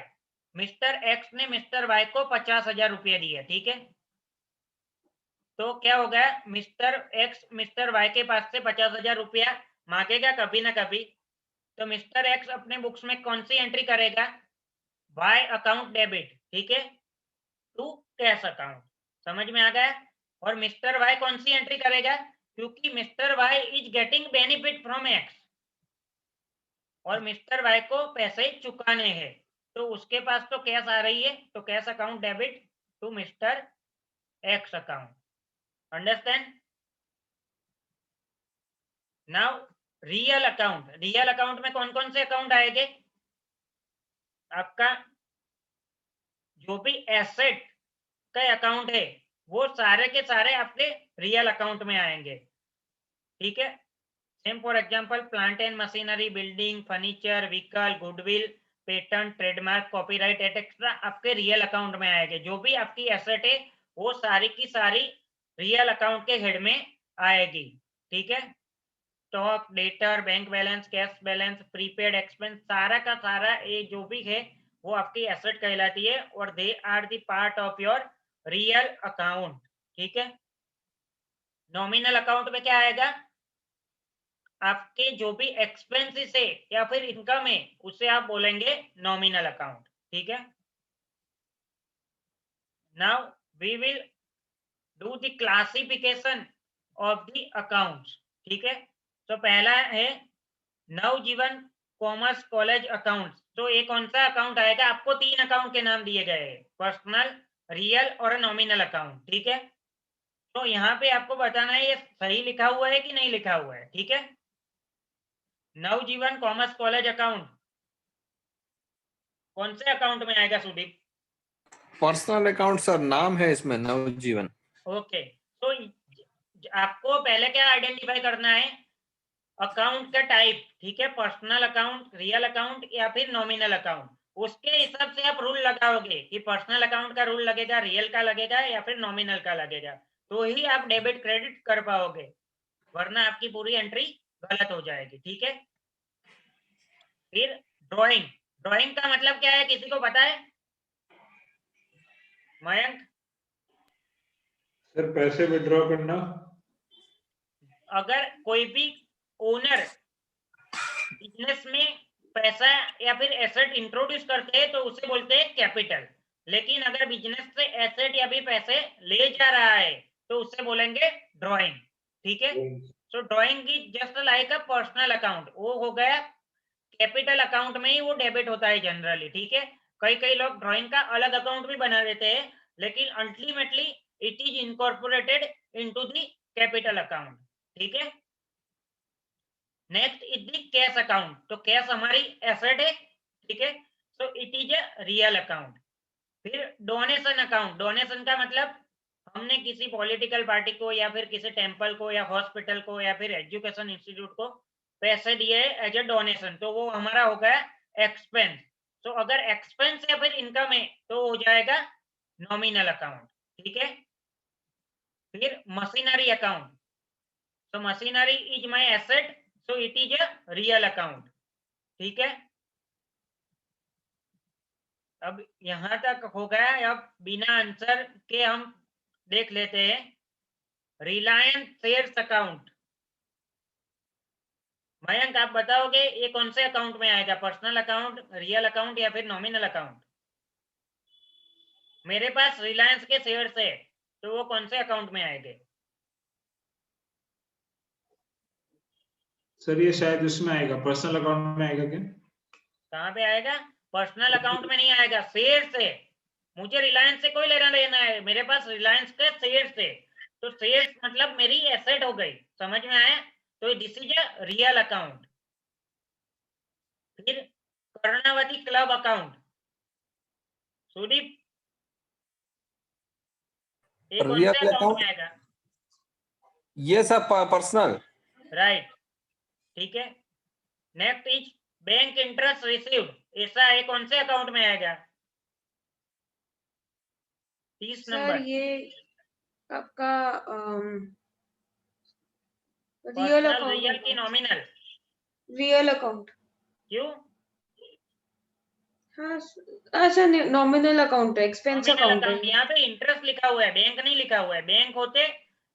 मिस्टर एक्स ने मिस्टर वाई को 50,000 रुपये दिए, ठीक है। तो क्या हो गया, मिस्टर एक्स मिस्टर वाई के पास से 50,000 रुपया मांगेगा कभी ना कभी, तो मिस्टर एक्स अपने बुक्स में कौन सी एंट्री करेगा? वाई अकाउंट डेबिट, ठीक है, टू कैश अकाउंट, समझ में आ गया। और मिस्टर वाई कौन सी एंट्री करेगा? क्योंकि mister Y is getting benefit from X, और मिस्टर वाई को पैसे चुकाने हैं, तो उसके पास तो कैश आ रही है, तो cash account debit to mister X account, understand. Now real account, real account में कौन कौन से अकाउंट आएंगे? आपका जो भी एसेट के अकाउंट है वो सारे के सारे आपके रियल अकाउंट में आएंगे, ठीक है। Same for example plant and machinery, building, furniture, vehicle, goodwill, patent, trademark, copyright etcetera आपके रियल अकाउंट में आएंगे। जो भी आपकी एसेट है वो सारी की सारी रियल अकाउंट के हेड में आएगी, ठीक है। Stock, debtor, bank balance, cash balance, prepaid expense, सारा का सारा ये जो भी है वो आपकी एसेट कहलाती है और they are the part of your real account, ठीक है। नॉमिनल अकाउंट में क्या आएगा, आपके जो भी एक्सपेंसेस है या फिर इनकम है उसे आप बोलेंगे नॉमिनल अकाउंट, ठीक है। Now we will do the classification of the accounts, ठीक है। तो पहला है नवजीवन कॉमर्स कॉलेज अकाउंट। तो ये कौन सा अकाउंट आएगा, आपको 3 अकाउंट के नाम दिए गए हैं, पर्सनल, रियल और नॉमिनल अकाउंट, ठीक है। तो यहाँ पे आपको बताना है ये सही लिखा हुआ है कि नहीं लिखा हुआ है, ठीक है। नवजीवन कॉमर्स कॉलेज अकाउंट कौन से अकाउंट में आएगा सुदीप?
पर्सनल अकाउंट सर, नाम है इसमें नवजीवन।
ओके, तो आपको पहले क्या आइडेंटिफाई करना है, अकाउंट का टाइप, ठीक है। पर्सनल अकाउंट, रियल अकाउंट या फिर नॉमिनल अकाउंट, उसके हिसाब से आप रूल लगाओगे कि पर्सनल अकाउंट का रूल लगेगा, रियल का लगेगा या फिर नॉमिनल का लगेगा, तो ही आप डेबिट क्रेडिट कर पाओगे, वरना आपकी पूरी एंट्री गलत हो जाएगी, ठीक है। फिर ड्राइंग, ड्राइंग का मतलब क्या है, किसी को पता है? मयंक?
सर पैसे विड्रॉ करना।
अगर कोई भी ओनर बिजनेस में पैसा या फिर एसेट इंट्रोड्यूस करते हैं तो उसे बोलते हैं कैपिटल, लेकिन अगर बिजनेस से एसेट या भी पैसे ले जा रहा है तो उसे बोलेंगे ड्राइंग, ठीक है। सो drawing is just like a personal account, वो हो गया कैपिटल अकाउंट में ही वो डेबिट होता है जनरली, ठीक है। कई कई लोग ड्राइंग का अलग अकाउंट भी बना देते हैं, लेकिन ultimately it is incorporated into the capital account, ठीक है। Next is the cash account, तो कैश हमारी एसेट है, ठीक है, सो it is a real account. फिर डोनेशन अकाउंट, डोनेशन का मतलब हमने किसी पॉलिटिकल पार्टी को या फिर किसी टेम्पल को या हॉस्पिटल को या फिर एजुकेशन इंस्टीट्यूट को पैसे दिए एज ए डोनेशन, तो वो हमारा हो गया एक्सपेंस। तो अगर एक्सपेंस या फिर इनकम है तो हो जाएगा नॉमिनल अकाउंट, ठीक है। फिर मशीनरी अकाउंट, तो machinery is my asset, so it is a real account, ठीक है। अब यहां तक हो गया, अब बिना आंसर के हम देख लेते हैं रिलायंस शेयर्स अकाउंट। मयंक आप बताओगे ये कौन से अकाउंट में आएगा, पर्सनल अकाउंट, रियल अकाउंट या फिर नॉमिनल अकाउंट? मेरे पास रिलायंस के शेयर्स है तो वो कौन से अकाउंट में आएंगे?
सर ये शायद उसमें आएगा, पर्सनल अकाउंट में आएगा क्या?
कहाँ पे आएगा? पर्सनल अकाउंट में नहीं आएगा, शेयर्स है। मुझे रिलायंस से कोई लेना देना है, मेरे पास रिलायंस के शेयर्स है, तो शेयर्स मतलब मेरी एसेट हो गई, समझ में आया? तो this is a real account. फिर कर्णावती क्लब अकाउंट, सुदीप ये कौन से
रियल
अकाउंट
अकाउंट,
में आएगा?
ये सब पर्सनल,
राइट, ठीक है। Next is bank interest received, ऐसा ये कौन से अकाउंट में आएगा? 30
सर
नंबर।
ये आपका रियल
पर्सनल,
अकाउंट
रियल की
होगा,
नॉमिनल?
Real account.
क्यों?
हाँ अच्छा, नॉमिनल अकाउंट है, एक्सपेंस
नॉमिनल
अकाउंट है।
अकाउंट, यहाँ पे इंटरेस्ट लिखा हुआ है, बैंक नहीं लिखा हुआ है, बैंक होते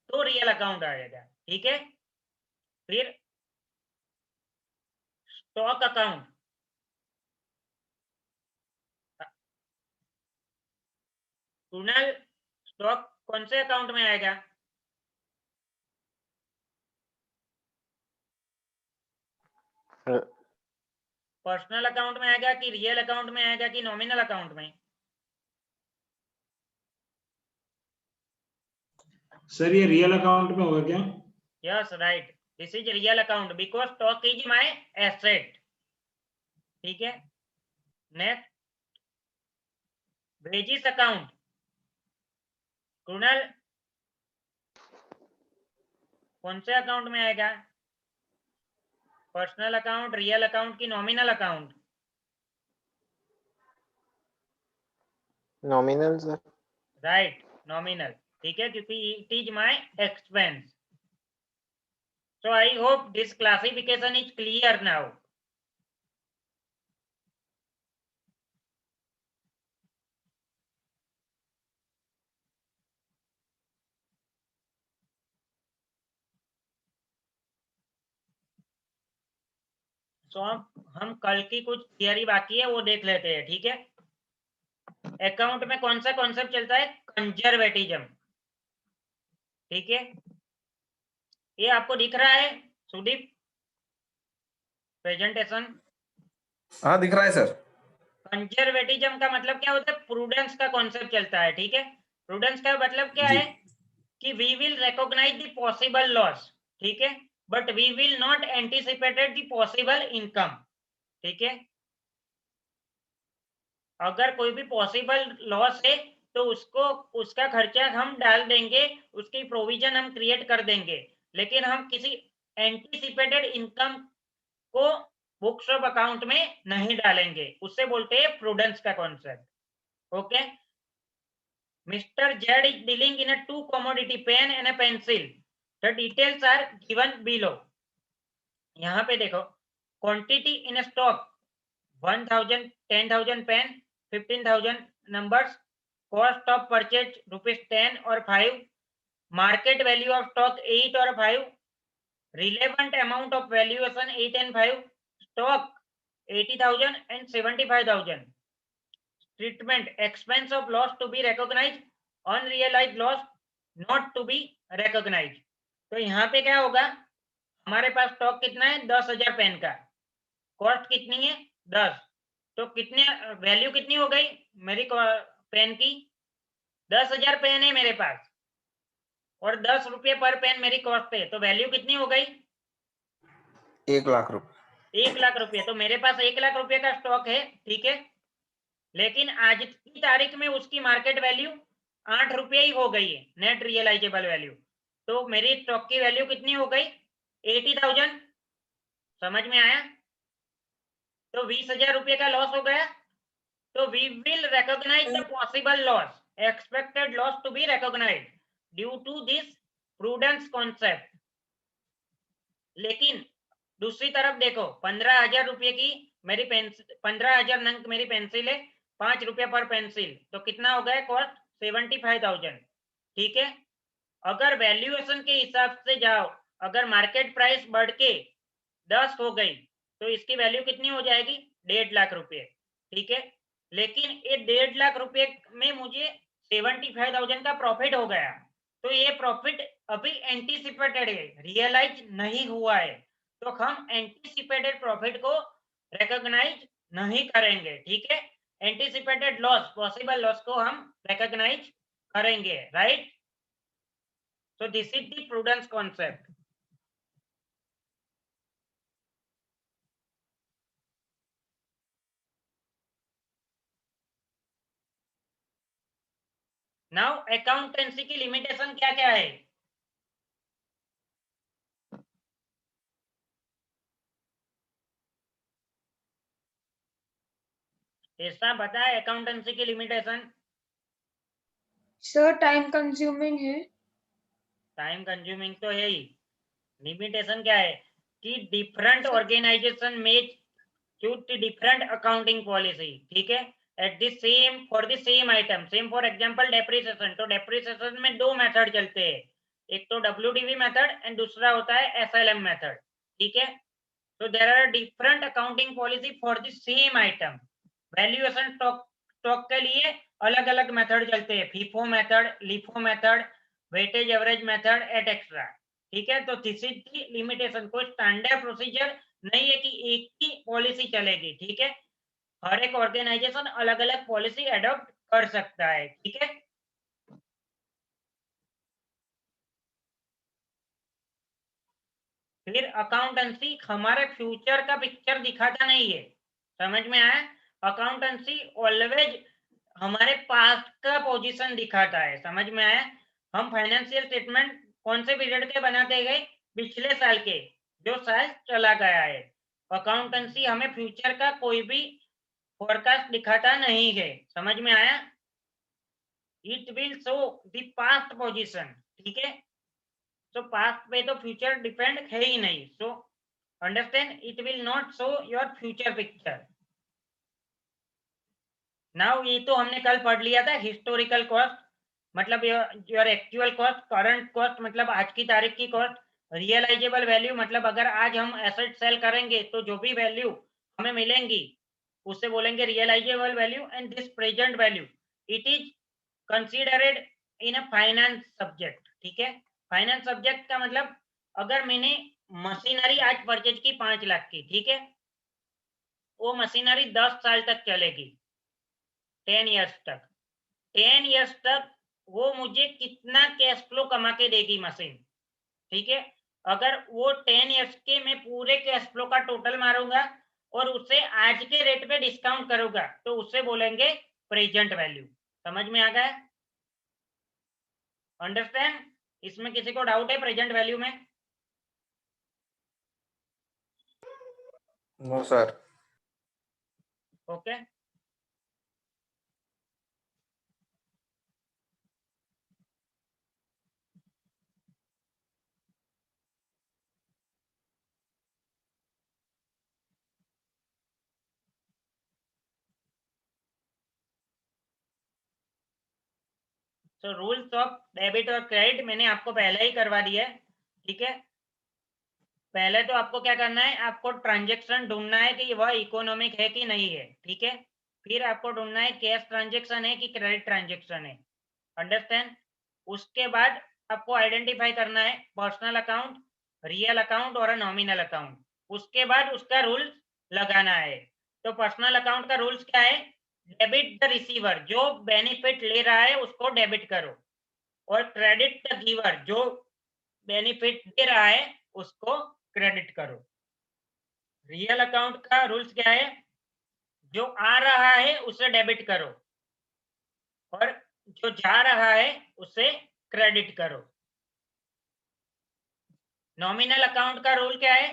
तो रियल अकाउंट आएगा, ठीक है। फिर स्टॉक अकाउंट, टूनल स्टॉक कौन से अकाउंट में आएगा? पर्सनल अकाउंट में आएगा कि रियल अकाउंट में आएगा कि नॉमिनल अकाउंट में?
सर ये रियल अकाउंट में होगा क्या?
Yes right, this is real account because stock is my asset, ठीक है। नेक्स्ट वेजिस अकाउंट, कुणाल कौन से अकाउंट में आएगा? पर्सनल अकाउंट, रियल अकाउंट की nominal account?
Nominal sir.
Right, nominal. ठीक है, क्योंकि it is my expense. So I hope this classification is clear now. So हम कल की कुछ थियरी बाकी है वो देख लेते हैं। ठीक है, अकाउंट में कौन सा कॉन्सेप्ट चलता है? कंजर्वेटिज्म। ठीक है, ये आपको दिख रहा है सुदीप प्रेजेंटेशन?
हाँ दिख रहा है सर।
कंजर्वेटिज्म का मतलब क्या होता है? प्रूडेंस का कॉन्सेप्ट चलता है। ठीक है, प्रूडेंस का मतलब क्या
जी।
है कि we will recognise the possible loss. ठीक है, but we will not anticipated the possible income. ठीक है, अगर कोई भी पॉसिबल लॉस है तो उसको उसका खर्चा हम डाल देंगे, उसकी प्रोविजन हम क्रिएट कर देंगे, लेकिन हम किसी एंटिसिपेटेड इनकम को बुक्स ऑफ अकाउंट में नहीं डालेंगे। उससे बोलते हैं प्रूडेंस का concept. Okay, mister Z is dealing in a two commodity, pen and a pencil. The details are given below. यहाँ पे देखो, quantity in stock 1000, 10,000 pen, 15,000 numbers, cost of purchase ₹10 और 5, मार्केट वैल्यू ऑफ स्टॉक 8 और 5, relevant amount of valuation 8 and 5, stock 80,000 and 75,000, treatment expense of loss to be recognised, unrealised loss not to be recognised. तो यहाँ पे क्या होगा, हमारे पास stock कितना है? 10,000 पेन का, कॉस्ट कितनी है? 10, तो कितने वैल्यू कितनी हो गई मेरी पेन की? 10,000 पेन है मेरे पास और 10 रुपये पर पेन मेरी कॉस्ट है, तो वैल्यू कितनी हो गई?
1 लाख रुपए।
1 लाख रुपये। तो मेरे पास 1 लाख रुपये का स्टॉक है। ठीक है, लेकिन आज की तारीख में उसकी मार्केट वैल्यू 8 रुपये ही हो गई है, नेट रियलाइजेबल वैल्यू। तो मेरी स्टॉक की वैल्यू कितनी हो गई? 80,000। समझ में आया? तो 20,000 रुपये का लॉस हो गया। तो we will recognize the possible loss, expected loss to be recognized due to this prudence concept। लेकिन दूसरी तरफ देखो, 15,000 रुपये की मेरी पेंसिल, 15,000 नंग मेरी पेंसिल है, 5 रुपये पर पेंसिल, तो कितना हो गया कॉस्ट? 75,000। ठीक है, अगर वैल्यूएशन के हिसाब से जाओ, अगर मार्केट प्राइस बढ़ के 10 हो गई तो इसकी वैल्यू कितनी हो जाएगी? 1.5 लाख रुपये। ठीक है, लेकिन ये 1.5 लाख रुपए में मुझे 75,000 का प्रॉफिट हो गया, तो ये प्रॉफिट अभी एंटीसिपेटेड है, रियलाइज नहीं हुआ है, तो हम एंटीसिपेटेड प्रॉफिट को रिकॉग्नाइज नहीं करेंगे। ठीक है, एंटीसिपेटेड लॉस, पॉसिबल लॉस को हम रिकॉग्नाइज करेंगे। Right, so this is the prudence concept। Now accountancy की लिमिटेशन क्या क्या है? ऐसा बताए अकाउंटेंसी की लिमिटेशन।
सर टाइम कंज्यूमिंग है।
टाइम कंज्यूमिंग तो है ही। लिमिटेशन क्या है कि डिफरेंट ऑर्गेनाइजेशन में चूज डिफरेंट अकाउंटिंग पॉलिसी। ठीक है, at the same for the same item, same for example depreciation. तो डेप्रिसिएशन में 2 मेथड चलते हैं, एक तो WDV मेथड एंड दूसरा होता है SLM मेथड। ठीक है, तो there are different accounting policy for the same item. Valuation stock के लिए अलग अलग मेथड चलते हैं, FIFO method, LIFO method, weightage average method etcetera. ठीक है, तो दिस इज द लिमिटेशन। कोई स्टैंडर्ड प्रोसीजर नहीं है कि एक ही पॉलिसी चलेगी। ठीक है, हर एक ऑर्गेनाइजेशन अलग अलग पॉलिसी एडॉप्ट कर सकता है। ठीक है, फिर अकाउंटेंसी हमारे फ्यूचर का पिक्चर दिखाता नहीं है। समझ में आया? अकाउंटेंसी ऑलवेज हमारे पास्ट का पोजीशन दिखाता है। समझ में आया? हम फाइनेंशियल स्टेटमेंट कौन से पीरियड के बनाते गए? पिछले साल के, जो साल चला गया है। अकाउंटेंसी हमें फ्यूचर का कोई भी फोरकास्ट दिखाता नहीं है। समझ में आया? It will show the past position, ठीक है। सो पास्ट पे तो फ्यूचर डिपेंड है ही नहीं। So understand, it will not show your future picture. Now ये तो हमने कल पढ़ लिया था। हिस्टोरिकल कॉस्ट मतलब your actual cost, current cost मतलब आज की तारीख की कॉस्ट, रियलाइजेबल वैल्यू मतलब अगर आज हम एसेट सेल करेंगे तो जो भी वैल्यू हमें मिलेंगी उससे बोलेंगे realisable value. And this present value it is considered in a finance subject, ठीक है। फाइनेंस सब्जेक्ट का मतलब अगर मैंने मशीनरी आज परचेज की 5 लाख की, ठीक है, वो मशीनरी 10 साल तक चलेगी, 10 इयर्स तक। 10 इयर्स तक वो मुझे कितना कैश फ्लो कमा के देगी मशीन, ठीक है। अगर वो 10 इयर्स के मैं पूरे कैश फ्लो का टोटल मारूंगा और उसे आज के रेट पे डिस्काउंट करूंगा तो उससे बोलेंगे प्रेजेंट वैल्यू। समझ में आ गया? अंडरस्टैंड? इसमें किसी को डाउट है प्रेजेंट वैल्यू में?
No sir.
Okay. So rules of debit और क्रेडिट मैंने आपको पहले ही करवा दिया है, ठीक है। पहले तो आपको क्या करना है, आपको ट्रांजैक्शन ढूंढना है कि वह इकोनॉमिक है कि नहीं है, ठीक है। फिर आपको ढूंढना है कैश ट्रांजैक्शन है कि क्रेडिट ट्रांजैक्शन है। अंडरस्टैंड? उसके बाद आपको आइडेंटिफाई करना है पर्सनल अकाउंट, रियल अकाउंट और नॉमिनल अकाउंट। उसके बाद उसका रूल लगाना है। तो पर्सनल अकाउंट का रूल्स क्या है? डेबिट द रिसीवर, जो बेनिफिट ले रहा है उसको डेबिट करो, और क्रेडिट द गिवर, जो बेनिफिट दे रहा है उसको क्रेडिट करो। रियल अकाउंट का रूल्स क्या है? जो आ रहा है उसे डेबिट करो और जो जा रहा है उसे क्रेडिट करो। नॉमिनल अकाउंट का रूल क्या है?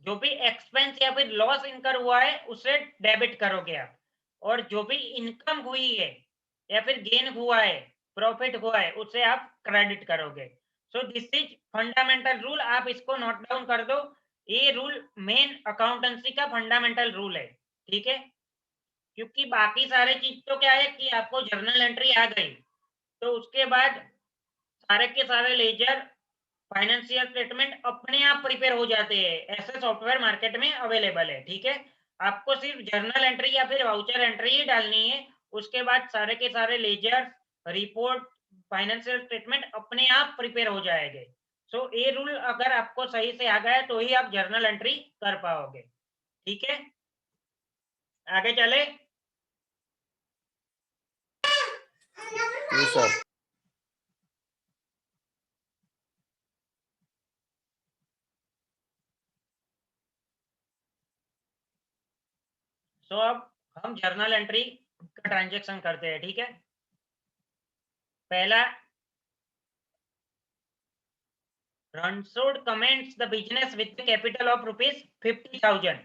जो भी एक्सपेंस या फिर लॉस इनकर हुआ है उसे डेबिट करोगे आप, और जो भी इनकम हुई है या फिर गेन हुआ है, प्रॉफिट हुआ है, उसे आप क्रेडिट करोगे। सो दिस इज फंडामेंटल रूल, आप इसको नोट डाउन कर दो। ये रूल मेन अकाउंटेंसी का फंडामेंटल रूल है, ठीक है। क्योंकि बाकी सारे चीज तो क्या है कि आपको जर्नल एंट्री आ गई तो उसके बाद सारे के सारे लेजर, फाइनेंशियल स्टेटमेंट अपने आप प्रिपेयर हो जाते हैं। ऐसे सॉफ्टवेयर मार्केट में अवेलेबल है, ठीक है। आपको सिर्फ जर्नल एंट्री या फिर वाउचर एंट्री ही डालनी है। उसके बाद सारे के सारे लेजर, रिपोर्ट, फाइनेंशियल स्टेटमेंट अपने आप प्रिपेयर हो जाएंगे। सो ये रूल अगर आपको सही से आ गया तो ही आप जर्नल एंट्री कर पाओगे, ठीक है। आगे चले।
जी सर।
सो अब हम जर्नल एंट्री का ट्रांजेक्शन करते हैं, ठीक है। पहला, Ransod comments the business with the capital of rupees 50,000,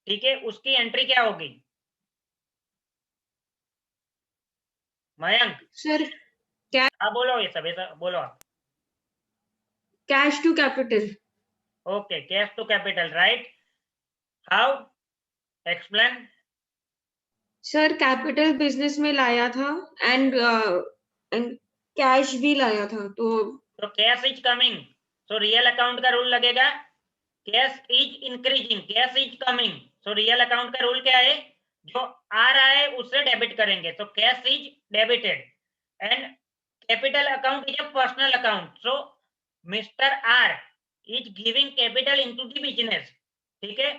ठीक है। उसकी एंट्री क्या होगी मयंक?
सर
हाँ बोलो, ये सब बोलो आप।
Cash to capital.
Okay, cash to capital, right. How? Explain.
Sir capital business में लाया था एंड कैश भी लाया था
तो cash is coming, so real account का रूल लगेगा। Cash is increasing, cash is coming, so real account का रूल क्या है? जो आ रहा है उससे डेबिट करेंगे, तो cash is debited. And capital account is a personal account, so mister R is giving capital into the business, ठीक है।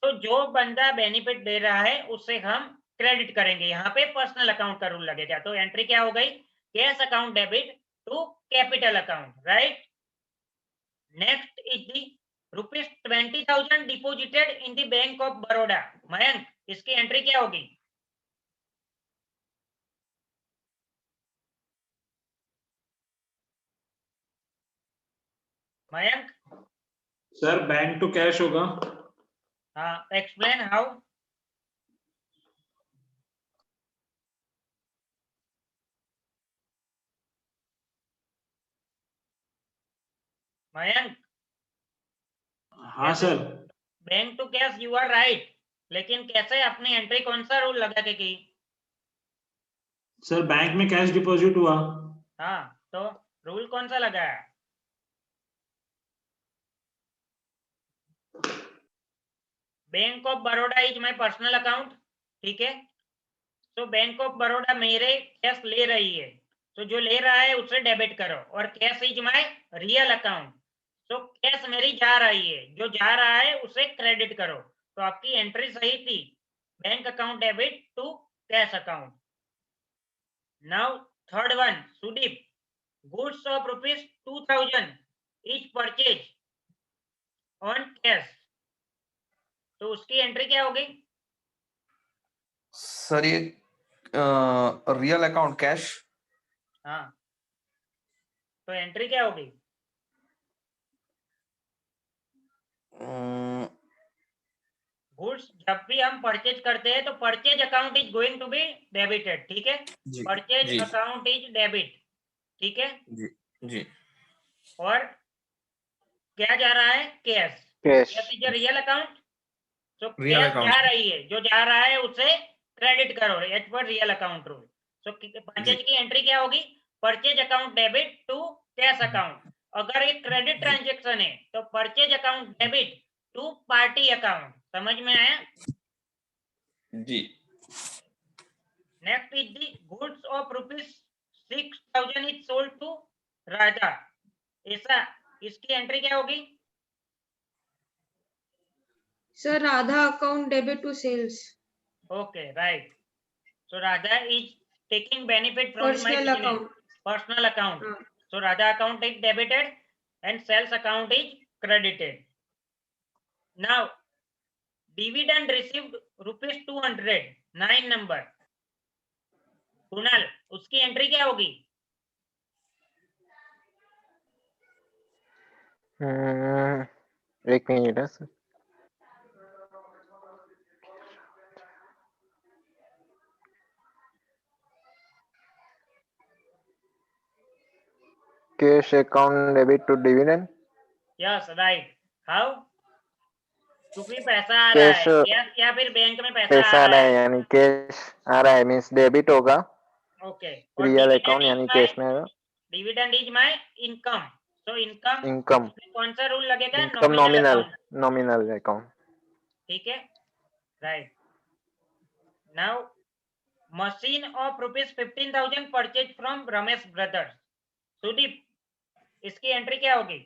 तो जो बंदा बेनिफिट दे रहा है उससे हम क्रेडिट करेंगे। यहाँ पे पर्सनल अकाउंट का रूल लगेगा। तो एंट्री क्या हो गई? Cash account debit to capital account, right. Next is the rupees 20,000 deposited in the bank of Baroda. Mayank, इसकी एंट्री क्या होगी? Mayank,
sir bank to cash होगा।
हाँ, एक्सप्लेन हाउ। मयंक,
हाँ sir.
Bank to cash you are right, लेकिन कैसे अपनी एंट्री कौन सा रूल लगा के की?
सर बैंक में कैश डिपॉजिट हुआ।
हाँ, तो रूल कौन सा लगाया? Bank of Baroda is my personal account, ठीक है। तो बैंक ऑफ बड़ौदा मेरे कैश ले रही है, तो जो ले रहा है उसे डेबिट करो, और cash is my real account, तो कैश मेरी जा रही है, जो जा रहा है उसे क्रेडिट करो। तो आपकी एंट्री सही थी, bank account debit to cash account. Now third one, Sudeep, goods of ₹2000 is purchase on cash, तो उसकी एंट्री क्या होगी?
सर ये रियल अकाउंट कैश।
हाँ, तो एंट्री क्या होगी? गुड्स जब भी हम परचेज करते हैं तो purchase account is going to be debited, ठीक है।
जी
परचेज
जी
अकाउंट इज डेबिट, ठीक है।
जी जी
और क्या जा रहा है? Cash.
Cash.
Cash is real account, तो
रियल
कैश
अकाउंट
जा रही है, जो जा रहा है उसे क्रेडिट करो as per real account rule. तो परचेज
जी
की एंट्री क्या होगी? Purchase account debit to cash account. अगर एक क्रेडिट
जी
ट्रांजेक्शन है तो purchase account debit to party account. समझ में आया?
जी
Next is the goods of ₹6,000 is sold to राजा, ऐसा, इसकी एंट्री क्या होगी?
Sir, Radha account debit to sales.
Okay, right. So Raja is taking benefit from my
Personal account.
Personal account,
हाँ.
so Raja account is debited and sales account is credited. Now dividend received ₹200, 9 number, Kunal, उसकी entry क्या होगी?
एक minute है sir. Cash account debit to dividend.
Yes, right. How? क्योंकि पैसा आ रहा
कैश
है या फिर बैंक में पैसा
पैसा
आ
आ
रहा
रहा
है।
है यानी कैश आ रहा है मीन्स डेबिट होगा।
ओके, और
रियल अकाउंट यानी कैश में आएगा।
Dividend is my income, so income
income
कौन सा रूल लगेगा?
Income
nominal
nominal
account,
nominal account.
ठीक है, right. Now machine of ₹15,000 purchase from Ramesh brothers, Sudeep, इसकी एंट्री क्या होगी?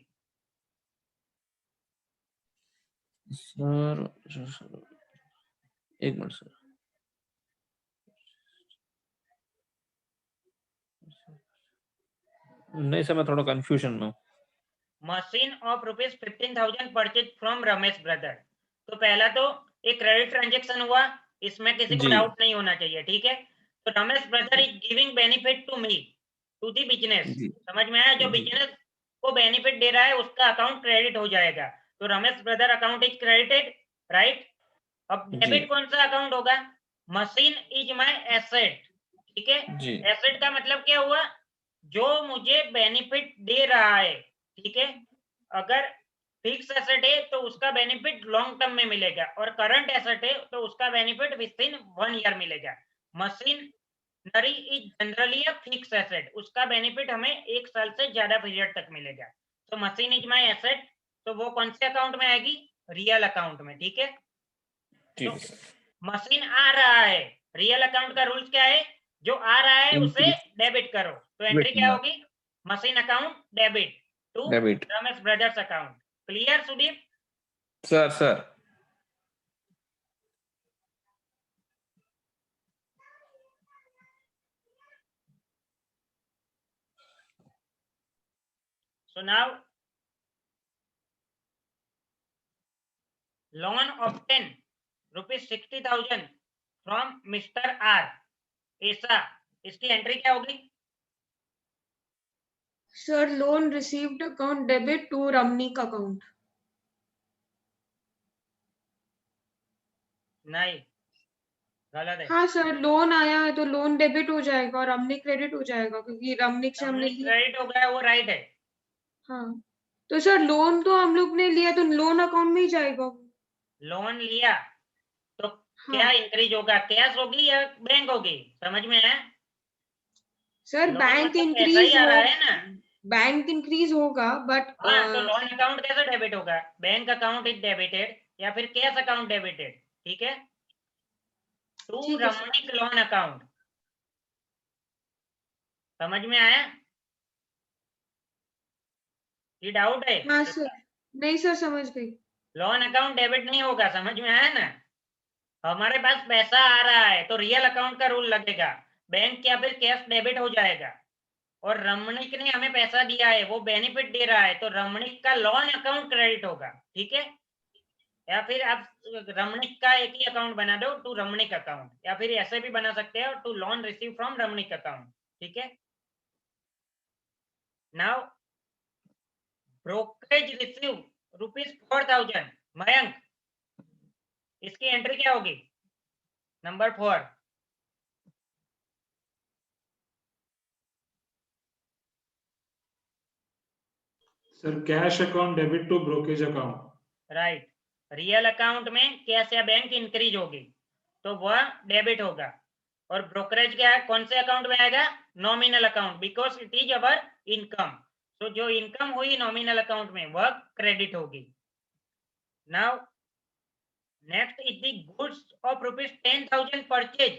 सर एक मिनट सर। नहीं सर, मैं थोड़ा कंफ्यूजन में हूँ।
Machine of ₹15,000 purchase from Ramesh brother, तो पहला तो एक क्रेडिट ट्रांजेक्शन हुआ, इसमें किसी को
जी
डाउट नहीं होना चाहिए, ठीक है। तो Ramesh brother is giving benefit to me to the business,
जी
समझ में आया? जो
जी
बिजनेस को बेनिफिट दे रहा है उसका अकाउंट क्रेडिट हो जाएगा, तो Ramesh brother account is credited, right. अब
जी
डेबिट कौन सा अकाउंट होगा? मशीन इज माय एसेट, ठीक है।
जी
एसेट का मतलब क्या हुआ? जो मुझे बेनिफिट दे रहा है, ठीक है। अगर फिक्स एसेट है तो उसका बेनिफिट लॉन्ग टर्म में मिलेगा, और करंट एसेट है तो उसका बेनिफिट विद इन 1 ईयर मिलेगा। Machinery is generally a fix asset, उसका बेनिफिट हमें 1 साल से ज्यादा पीरियड तक मिलेगा। तो मशीन इज माय एसेट, तो वो कौन से अकाउंट में आएगी? रियल अकाउंट में, ठीक है।
ठीक
तो
है सर।
मशीन आ रहा है, रियल अकाउंट का रूल्स क्या है? जो आ रहा है उसे
एंट्री
डेबिट करो, तो एंट्री क्या होगी? Machine account debit to
debit.
Ramesh brothers account. Clear Sudeep?
Sir sir
So now loan obtain ₹60,000 from Mr. R, ऐसा, इसकी एंट्री क्या होगी?
Sir loan received account debit to Ramnik account.
नहीं, गलत है।
हाँ सर, लोन आया है तो लोन डेबिट हो जाएगा और रमनीक क्रेडिट हो जाएगा, क्योंकि रमनीक से हमने
रमणीक
लिया।
क्रेडिट हो गया, वो राइट है।
हाँ, तो सर लोन तो हम लोग ने लिया तो लोन अकाउंट में ही जाएगा वो।
लोन लिया तो क्या
हाँ
इंक्रीज होगा, कैश होगी या बैंक होगी, समझ में है?
सर,
लोन
बैंक
मतलब पैसा ही
इंक्रीज
आ
हो,
रहा है ना।
बैंक इंक्रीज होगा बट
हाँ, तो लोन अकाउंट कैसे डेबिट होगा? बैंक अकाउंट इज डेबिटेड या फिर कैश अकाउंट डेबिटेड, ठीक है, टू
ठीक है सर।
रमणीक loan account. समझ में आया? ये डाउट है?
हाँ सर, नहीं सर, समझ गई।
लोन अकाउंट डेबिट नहीं होगा, समझ में आया ना? हमारे पास पैसा आ रहा है तो रियल अकाउंट का रूल लगेगा, बैंक या फिर कैश डेबिट हो जाएगा। और रमणीक ने हमें पैसा दिया है, वो बेनिफिट दे रहा है, तो रमणीक का लोन अकाउंट क्रेडिट होगा, ठीक है। या फिर आप रमणीक का एक ही अकाउंट बना दो, टू रमणीक अकाउंट, या फिर ऐसे भी बना सकते हैं, to loan receive from Ramnik account, ठीक है। नाउ ब्रोकरेज रिसीव ₹4,000, मयंक, इसकी एंट्री क्या होगी? Number 4।
Sir cash account debit to brokerage account.
Right, real account में कैश या बैंक इंक्रीज होगी तो वह डेबिट होगा, और ब्रोकरेज क्या है, कौन से अकाउंट में आएगा? Nominal account, because it is our income. तो जो इनकम हुई नॉमिनल अकाउंट में वह क्रेडिट होगी। Now next is the goods of ₹10,000 purchase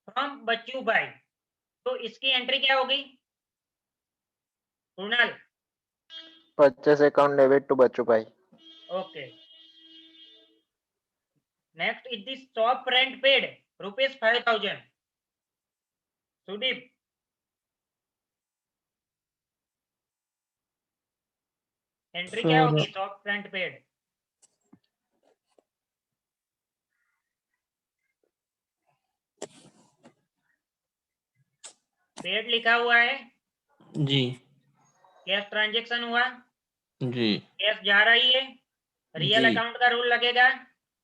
from Bachchu bhai, तो इसकी एंट्री क्या होगी Kunal?
Purchase account debit to Bachchu bhai.
Okay. Next is the shop rent paid ₹5,000, Sudeep. Entry क्या होगी शॉप रेंट पेड? पेड लिखा हुआ है,
जी
कैश ट्रांजेक्शन हुआ,
जी
कैश जा रही है, रियल
जी
अकाउंट का रूल लगेगा,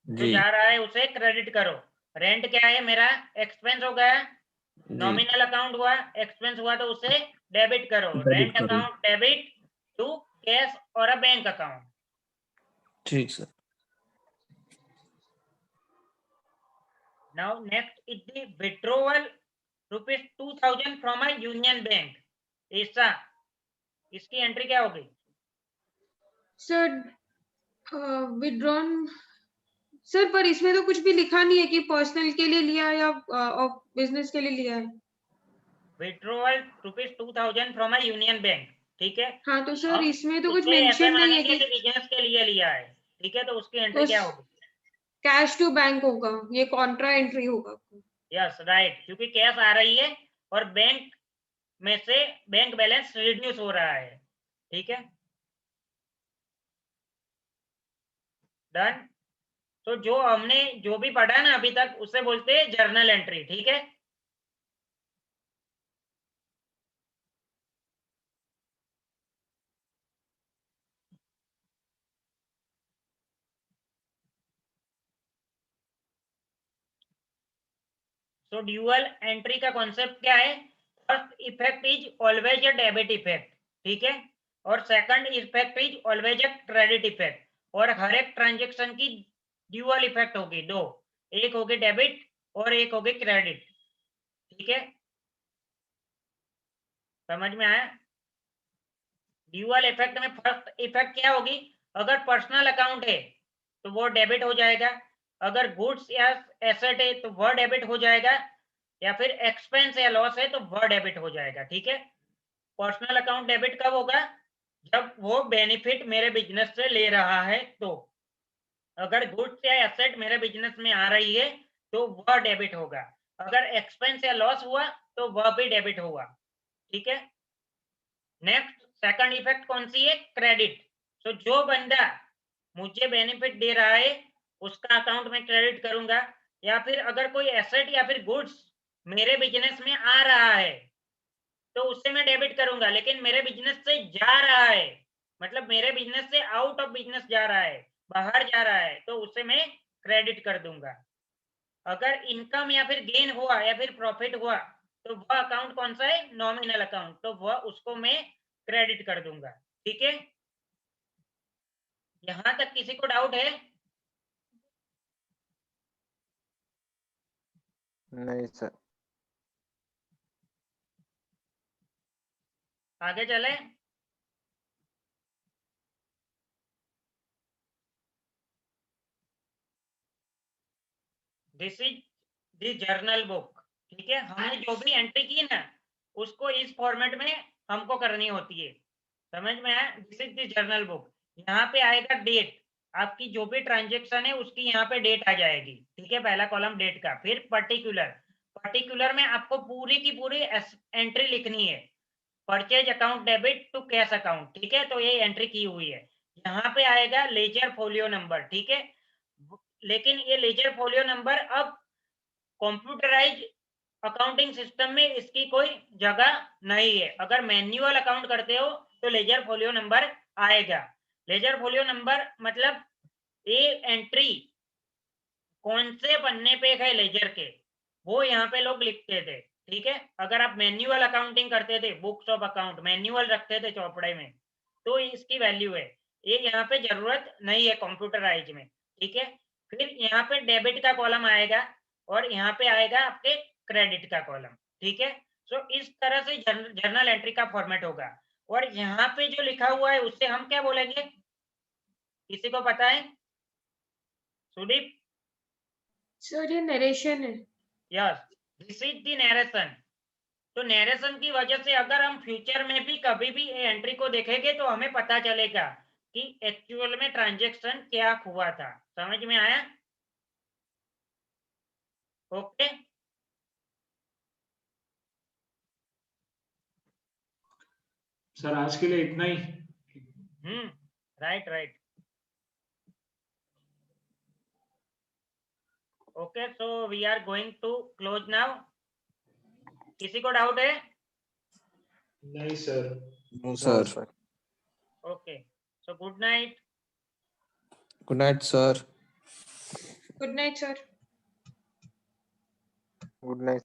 जो
जी
जा रहा है उसे क्रेडिट करो। रेंट क्या है मेरा? एक्सपेंस हो गया,
जी
नॉमिनल अकाउंट हुआ, एक्सपेंस हुआ, तो उसे डेबिट करो।
डेबिट
रेंट
करो।
अकाउंट डेबिट टू कैश और अ बैंक अकाउंट।
ठीक sir.
Now next is the withdrawal ₹2,000 from a union bank, ऐसा, इसकी एंट्री क्या होगी?
सर विड्रॉन, सर पर इसमें तो कुछ भी लिखा नहीं है कि पर्सनल के लिए लिया या बिजनेस के लिए लिया है।
Withdrawal ₹2,000 from a union bank, ठीक है।
हाँ तो सर
हम
इसमें तो कुछ
उसे ऐसे
मेंशन नहीं है
मानेंगे
कि
कि बिजनेस के लिए लिया है, ठीक है, तो उसकी एंट्री
तो
क्या होगी?
कैश टू बैंक होगा, ये कॉन्ट्रा एंट्री होगा।
यस राइट, क्योंकि कैश आ रही है और बैंक में से बैंक बैलेंस रिड्यूस हो रहा है, ठीक है, डन। तो जो हमने जो भी पढ़ा ना अभी तक उसे बोलते हैं जर्नल एंट्री, ठीक है। तो ड्यूअल एंट्री का कॉन्सेप्ट क्या है? First effect is always a debit effect, ठीक है, और second effect is always a credit effect, और हर एक ट्रांजेक्शन की ड्यूअल इफेक्ट होगी, दो, एक होगी डेबिट और एक होगी क्रेडिट, ठीक है, समझ में आया? ड्यूअल इफेक्ट में फर्स्ट इफेक्ट क्या होगी? अगर पर्सनल अकाउंट है तो वो डेबिट हो जाएगा, अगर गुड्स या एसेट है तो वह डेबिट हो जाएगा, या फिर एक्सपेंस या लॉस है तो वह डेबिट हो जाएगा, ठीक है। पर्सनल अकाउंट डेबिट कब होगा? जब वो बेनिफिट मेरे बिजनेस से ले रहा है, तो अगर गुड्स या एसेट मेरे बिजनेस में आ रही है तो वह डेबिट होगा, अगर एक्सपेंस या लॉस हुआ तो वह भी डेबिट होगा, ठीक है। नेक्स्ट सेकंड इफेक्ट कौन सी है? क्रेडिट। तो जो बंदा मुझे बेनिफिट दे रहा है उसका अकाउंट में क्रेडिट करूंगा, या फिर अगर कोई एसेट या फिर गुड्स मेरे बिजनेस में आ रहा है तो उससे मैं डेबिट करूंगा, लेकिन मेरे बिजनेस से जा रहा है, मतलब मेरे बिजनेस से आउट ऑफ बिजनेस जा रहा है, बाहर जा रहा है, तो उसे मैं क्रेडिट कर दूंगा। अगर इनकम या फिर गेन हुआ या फिर प्रॉफिट हुआ तो वह अकाउंट कौन सा है? नॉमिनल अकाउंट, तो वह उसको मैं क्रेडिट कर दूंगा। ठीक है, यहां तक किसी को डाउट है?
नहीं सर।
आगे चले। This is the journal book. ठीक है, हमने जो भी एंट्री की ना उसको इस फॉर्मेट में हमको करनी होती है, समझ में आया? This is the journal book. यहाँ पे आएगा डेट, आपकी जो भी ट्रांजेक्शन है उसकी यहाँ पे डेट आ जाएगी। ठीक है, पहला कॉलम डेट का, फिर पर्टिकुलर, पर्टिकुलर में आपको पूरी की पूरी एंट्री लिखनी है, purchase account debit to cash account. ठीक है, तो ये एंट्री की हुई है। यहाँ पे आएगा लेजर फोलियो नंबर। ठीक है, लेकिन ये लेजर फोलियो नंबर अब कंप्यूटराइज अकाउंटिंग सिस्टम में इसकी कोई जगह नहीं है। अगर मैन्युअल अकाउंट करते हो तो लेजर फोलियो नंबर आएगा। लेजर फोलियो नंबर मतलब ये एंट्री कौन से पन्ने पे है लेजर के, वो यहाँ पे लोग लिखते थे। ठीक है, अगर आप मैन्युअल अकाउंटिंग करते थे, बुक्स ऑफ अकाउंट मैन्युअल रखते थे चौपड़े में, तो इसकी वैल्यू है। ये यहाँ पे जरूरत नहीं है कंप्यूटराइज में। ठीक है, फिर यहाँ पे डेबिट का कॉलम आएगा और यहाँ पे आएगा आपके क्रेडिट का कॉलम। ठीक है, सो इस तरह से जर्नल एंट्री का फॉर्मेट होगा। और यहाँ पे जो लिखा हुआ है उससे हम क्या बोलेंगे, किसी को पता है? सुदीप?
सर ये नरेशन है।
Yes, this is the narration. तो नरेशन की वजह से अगर हम फ्यूचर में भी कभी भी एंट्री को देखेंगे तो हमें पता चलेगा कि एक्चुअल में ट्रांजैक्शन क्या हुआ था। समझ में आया? ओके,
सर आज के लिए इतना ही।
Right right. Okay, so we are going to close now. किसी को डाउट है?
नहीं sir.
No
no
sir.
Sir.
Okay, so good night.
Good night sir.
Good night sir.
Good night.